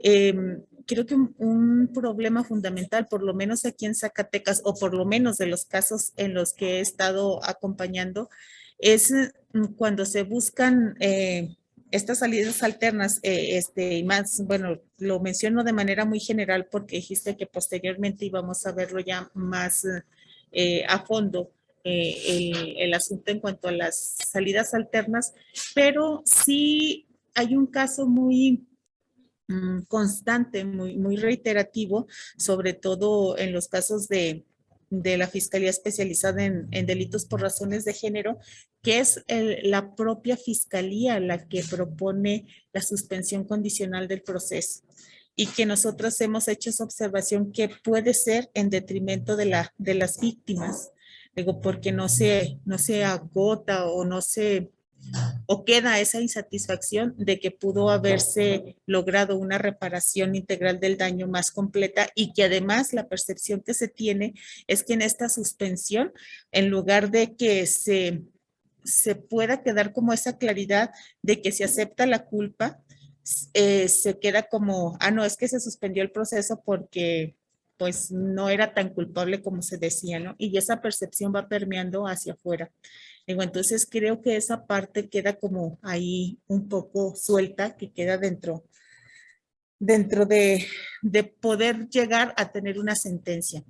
S5: creo que un problema fundamental, por lo menos aquí en Zacatecas, o por lo menos de los casos en los que he estado acompañando, es cuando se buscan estas salidas alternas, y más, bueno, lo menciono de manera muy general porque dijiste que posteriormente íbamos a verlo ya más a fondo, el asunto en cuanto a las salidas alternas, pero sí hay un caso muy constante, muy reiterativo, sobre todo en los casos de la Fiscalía Especializada en Delitos por Razones de Género, que es la propia Fiscalía la que propone la suspensión condicional del proceso y que nosotros hemos hecho esa observación que puede ser en detrimento de las víctimas, digo, porque no se agota o queda esa insatisfacción de que pudo haberse logrado una reparación integral del daño más completa y que además la percepción que se tiene es que en esta suspensión, en lugar de que se pueda quedar como esa claridad de que se acepta la culpa, se queda como, no, es que se suspendió el proceso porque pues no era tan culpable como se decía, ¿no? Y esa percepción va permeando hacia afuera. Digo, entonces creo que esa parte queda como ahí un poco suelta, que queda dentro de poder llegar a tener una sentencia.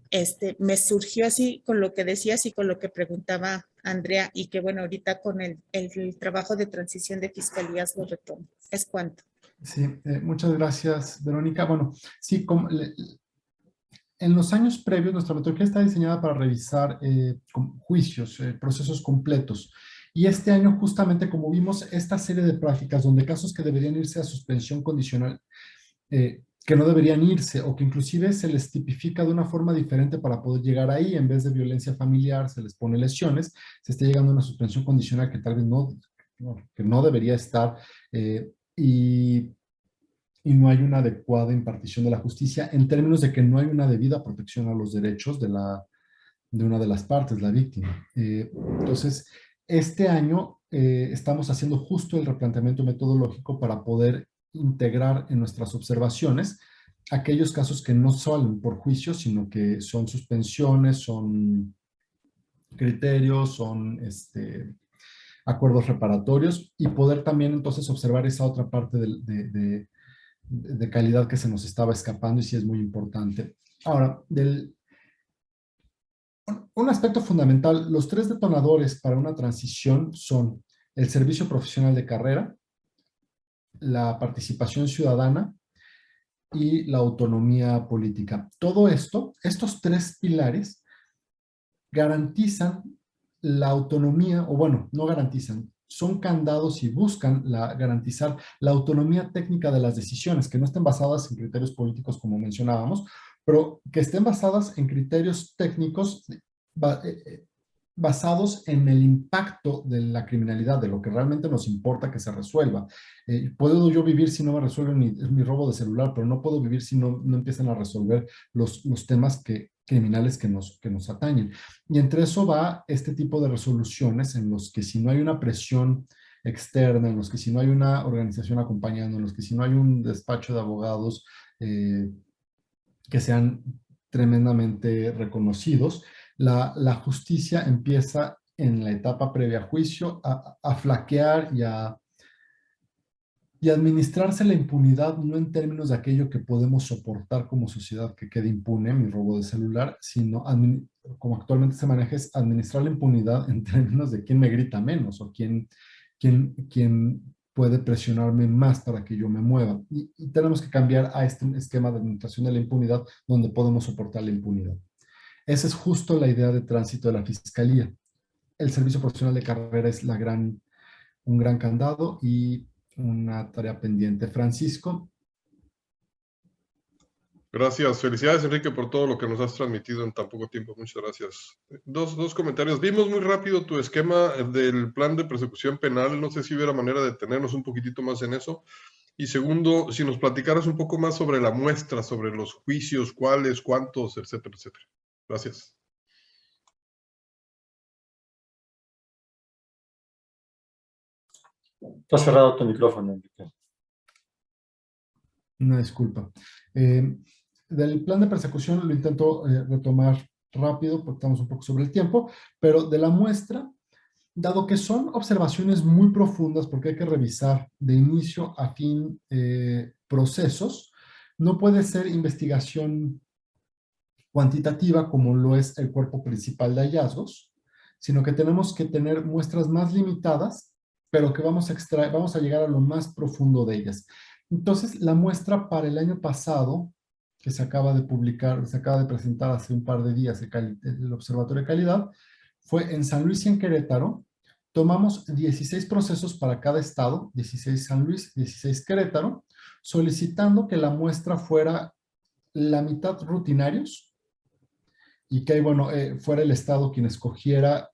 S5: Me surgió así con lo que decías y con lo que preguntaba Andrea, y que bueno, ahorita con el trabajo de transición de fiscalías lo retomo. ¿Es cuánto?
S1: Sí, muchas gracias, Verónica. Bueno, sí, en los años previos, nuestra metodología está diseñada para revisar juicios, procesos completos. Y este año, justamente como vimos esta serie de prácticas donde casos que deberían irse a suspensión condicional, que no deberían irse o que inclusive se les tipifica de una forma diferente para poder llegar ahí, en vez de violencia familiar, se les pone lesiones, se está llegando a una suspensión condicional que tal vez no debería estar, y no hay una adecuada impartición de la justicia en términos de que no hay una debida protección a los derechos de una de las partes, la víctima. Entonces, este año estamos haciendo justo el replanteamiento metodológico para poder integrar en nuestras observaciones aquellos casos que no salen por juicio, sino que son suspensiones, son criterios, son acuerdos reparatorios, y poder también entonces observar esa otra parte de calidad que se nos estaba escapando, y sí es muy importante. Ahora, un aspecto fundamental, los 3 detonadores para una transición son el servicio profesional de carrera, la participación ciudadana y la autonomía política. Todo esto, estos 3 pilares garantizan la autonomía, o bueno, no garantizan, son candados y buscan garantizar la autonomía técnica de las decisiones, que no estén basadas en criterios políticos como mencionábamos, pero que estén basadas en criterios técnicos basados en el impacto de la criminalidad, de lo que realmente nos importa que se resuelva. Puedo yo vivir si no me resuelven mi robo de celular, pero no puedo vivir si no empiezan a resolver los temas criminales que nos atañen. Y entre eso va este tipo de resoluciones en los que si no hay una presión externa, en los que si no hay una organización acompañando, en los que si no hay un despacho de abogados que sean tremendamente reconocidos, la justicia empieza en la etapa previa a juicio a flaquear y administrarse la impunidad, no en términos de aquello que podemos soportar como sociedad que quede impune, mi robo de celular, sino como actualmente se maneja, es administrar la impunidad en términos de quién me grita menos o quién puede presionarme más para que yo me mueva. Y tenemos que cambiar a este esquema de administración de la impunidad donde podemos soportar la impunidad. Esa es justo la idea de tránsito de la Fiscalía. El servicio profesional de carrera es un gran candado y una tarea pendiente. Francisco.
S4: Gracias. Felicidades, Enrique, por todo lo que nos has transmitido en tan poco tiempo. Muchas gracias. Dos comentarios. Vimos muy rápido tu esquema del plan de persecución penal. No sé si hubiera manera de detenernos un poquitito más en eso. Y segundo, si nos platicaras un poco más sobre la muestra, sobre los juicios, cuáles, cuántos, etcétera, etcétera. Gracias.
S10: Tú has cerrado tu micrófono, Enrique.
S1: Una disculpa. Del plan de persecución lo intento retomar rápido porque estamos un poco sobre el tiempo, pero de la muestra, dado que son observaciones muy profundas porque hay que revisar de inicio a fin procesos, no puede ser investigación cuantitativa como lo es el cuerpo principal de hallazgos, sino que tenemos que tener muestras más limitadas, pero que vamos a llegar a lo más profundo de ellas. Entonces, la muestra para el año pasado, que se acaba de publicar, se acaba de presentar hace un par de días el Observatorio de Calidad, fue en San Luis y en Querétaro. Tomamos 16 procesos para cada estado, 16 San Luis, 16 Querétaro, solicitando que la muestra fuera la mitad rutinarios y que, bueno, fuera el estado quien escogiera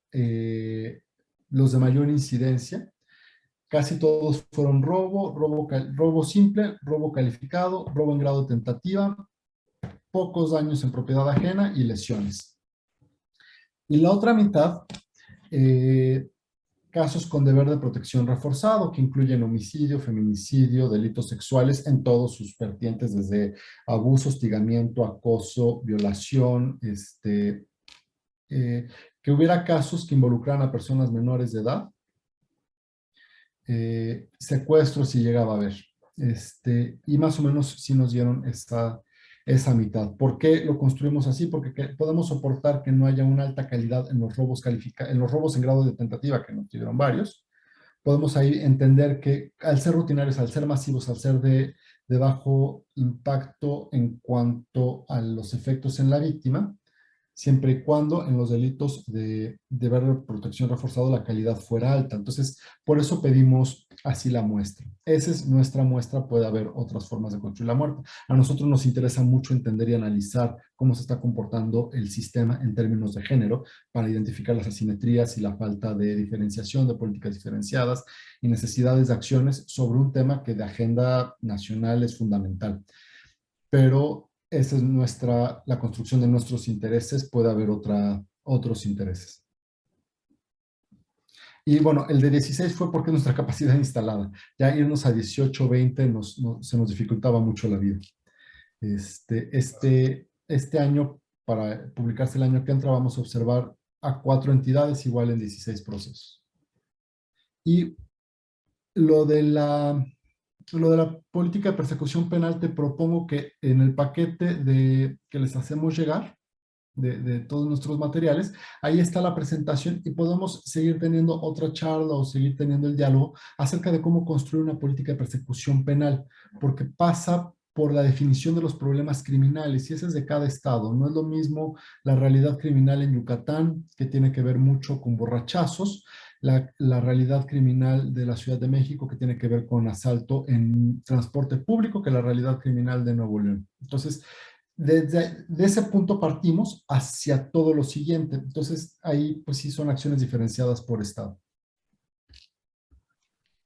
S1: los de mayor incidencia. Casi todos fueron robo simple, robo calificado, robo en grado de tentativa, pocos daños en propiedad ajena y lesiones. Y la otra mitad, casos con deber de protección reforzado, que incluyen homicidio, feminicidio, delitos sexuales en todos sus vertientes, desde abuso, hostigamiento, acoso, violación, que hubiera casos que involucraran a personas menores de edad, secuestro si llegaba a haber. Y más o menos sí nos dieron esa mitad. ¿Por qué lo construimos así? Porque podemos soportar que no haya una alta calidad en los robos en grado de tentativa, que nos dieron varios. Podemos ahí entender que al ser rutinarios, al ser masivos, al ser de bajo impacto en cuanto a los efectos en la víctima, siempre y cuando en los delitos de deber de protección reforzado la calidad fuera alta. Entonces, por eso pedimos así la muestra. Esa es nuestra muestra, puede haber otras formas de construir la muestra. A nosotros nos interesa mucho entender y analizar cómo se está comportando el sistema en términos de género para identificar las asimetrías y la falta de diferenciación, de políticas diferenciadas y necesidades de acciones sobre un tema que de agenda nacional es fundamental. Pero esa es la construcción de nuestros intereses, puede haber otros intereses. Y bueno, el de 16 fue porque nuestra capacidad instalada. Ya irnos a 18, 20 se nos dificultaba mucho la vida. Este año, para publicarse el año que entra, vamos a observar a 4 entidades igual en 16 procesos. Y lo de la política de persecución penal, te propongo que en el paquete que les hacemos llegar, de todos nuestros materiales, ahí está la presentación y podemos seguir teniendo otra charla o seguir teniendo el diálogo acerca de cómo construir una política de persecución penal, porque pasa por la definición de los problemas criminales y ese es de cada estado. No es lo mismo la realidad criminal en Yucatán, que tiene que ver mucho con borrachazos, la realidad criminal de la Ciudad de México, que tiene que ver con asalto en transporte público, que la realidad criminal de Nuevo León. Entonces, de ese punto partimos hacia todo lo siguiente. Entonces, ahí pues sí son acciones diferenciadas por estado.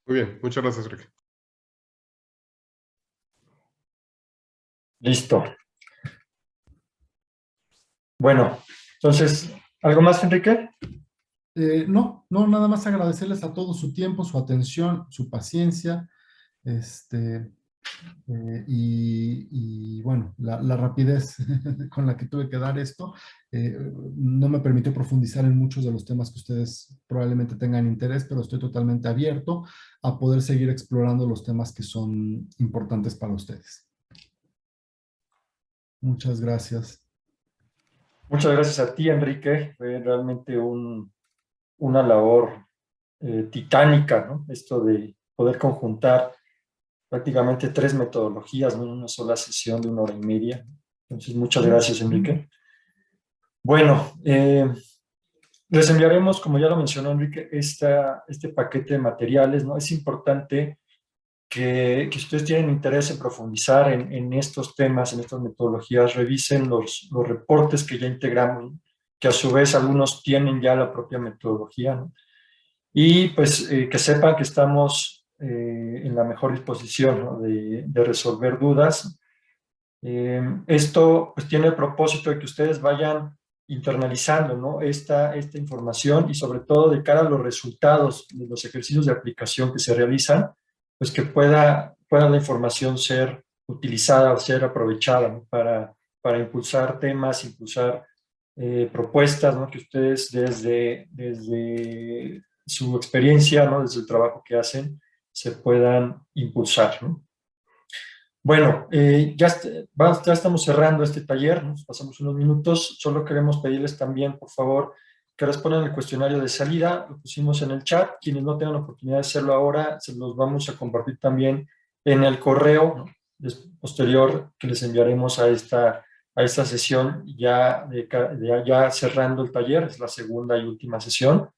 S4: Muy bien, muchas gracias, Enrique.
S10: Listo. Bueno, entonces, ¿algo más, Enrique?
S1: No, nada más agradecerles a todos su tiempo, su atención, su paciencia, y bueno, la rapidez con la que tuve que dar esto no me permitió profundizar en muchos de los temas que ustedes probablemente tengan interés, pero estoy totalmente abierto a poder seguir explorando los temas que son importantes para ustedes. Muchas gracias.
S10: Muchas gracias a ti, Enrique. Fue realmente una labor titánica, ¿no? Esto de poder conjuntar prácticamente 3 metodologías, ¿no? En una sola sesión de 1 hora y media. Entonces, muchas gracias, Enrique. Bueno, les enviaremos, como ya lo mencionó Enrique, este paquete de materiales, ¿no? Es importante que ustedes tienen interés en profundizar en estos temas, en estas metodologías, revisen los reportes que ya integramos, que a su vez algunos tienen ya la propia metodología, ¿no? Y pues que sepan que estamos en la mejor disposición, ¿no? de resolver dudas. Esto pues tiene el propósito de que ustedes vayan internalizando, ¿no? esta información y sobre todo de cara a los resultados de los ejercicios de aplicación que se realizan, pues que pueda la información ser utilizada o ser aprovechada, ¿no? para impulsar temas, impulsar propuestas, ¿no? Que ustedes desde su experiencia, ¿no? Desde el trabajo que hacen, se puedan impulsar, ¿no? Bueno, ya estamos cerrando este taller, nos pasamos unos minutos, solo queremos pedirles también, por favor, que respondan el cuestionario de salida, lo pusimos en el chat, quienes no tengan la oportunidad de hacerlo ahora, se los vamos a compartir también en el correo, ¿no? Posterior que les enviaremos a esta sesión ya cerrando el taller, es la segunda y última sesión.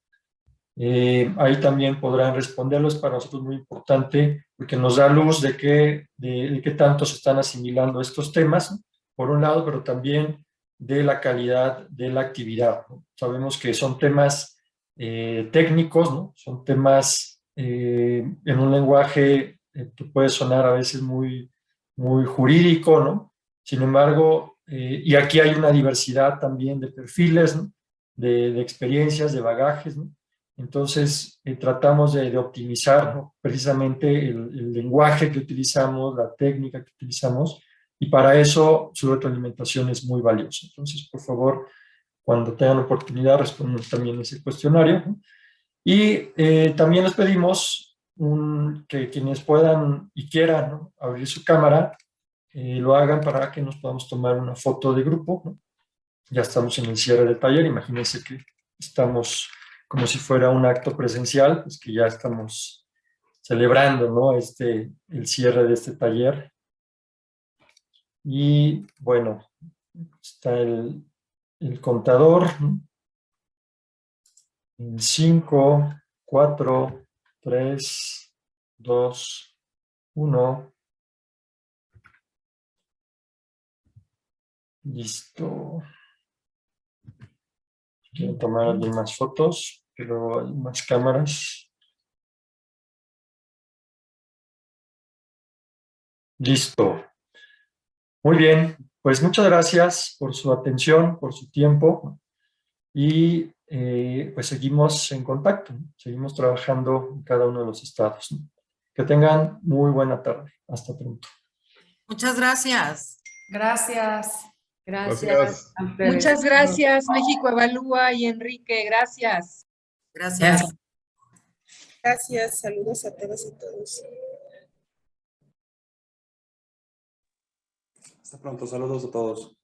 S10: Ahí también podrán responderlos, para nosotros muy importante, porque nos da luz de qué tanto se están asimilando estos temas, ¿no? Por un lado, pero también de la calidad de la actividad, ¿no? Sabemos que son temas técnicos, ¿no? Son temas en un lenguaje que puede sonar a veces muy jurídico, ¿no? Sin embargo, y aquí hay una diversidad también de perfiles, ¿no? de experiencias, de bagajes, ¿no? Entonces, tratamos de optimizar, ¿no? precisamente el lenguaje que utilizamos, la técnica que utilizamos, y para eso su retroalimentación es muy valiosa. Entonces, por favor, cuando tengan oportunidad, respondan también ese cuestionario, ¿no? Y también les pedimos que quienes puedan y quieran, ¿no? abrir su cámara, lo hagan para que nos podamos tomar una foto de grupo, ¿no? Ya estamos en el cierre del taller, imagínense que estamos como si fuera un acto presencial, pues que ya estamos celebrando, ¿no? el cierre de este taller. Y bueno, está el contador, ¿no? 5, 4, 3, 2, 1. Listo. Quiero tomar algunas fotos, pero hay más cámaras. Listo. Muy bien, pues muchas gracias por su atención, por su tiempo y pues seguimos en contacto, ¿no? Seguimos trabajando en cada uno de los estados, ¿no? Que tengan muy buena tarde. Hasta pronto.
S15: Muchas gracias.
S6: Gracias.
S4: Gracias.
S16: Muchas gracias, México Evalúa y Enrique, gracias.
S15: Gracias.
S5: Gracias, saludos a todas y todos.
S17: Hasta pronto, saludos a todos.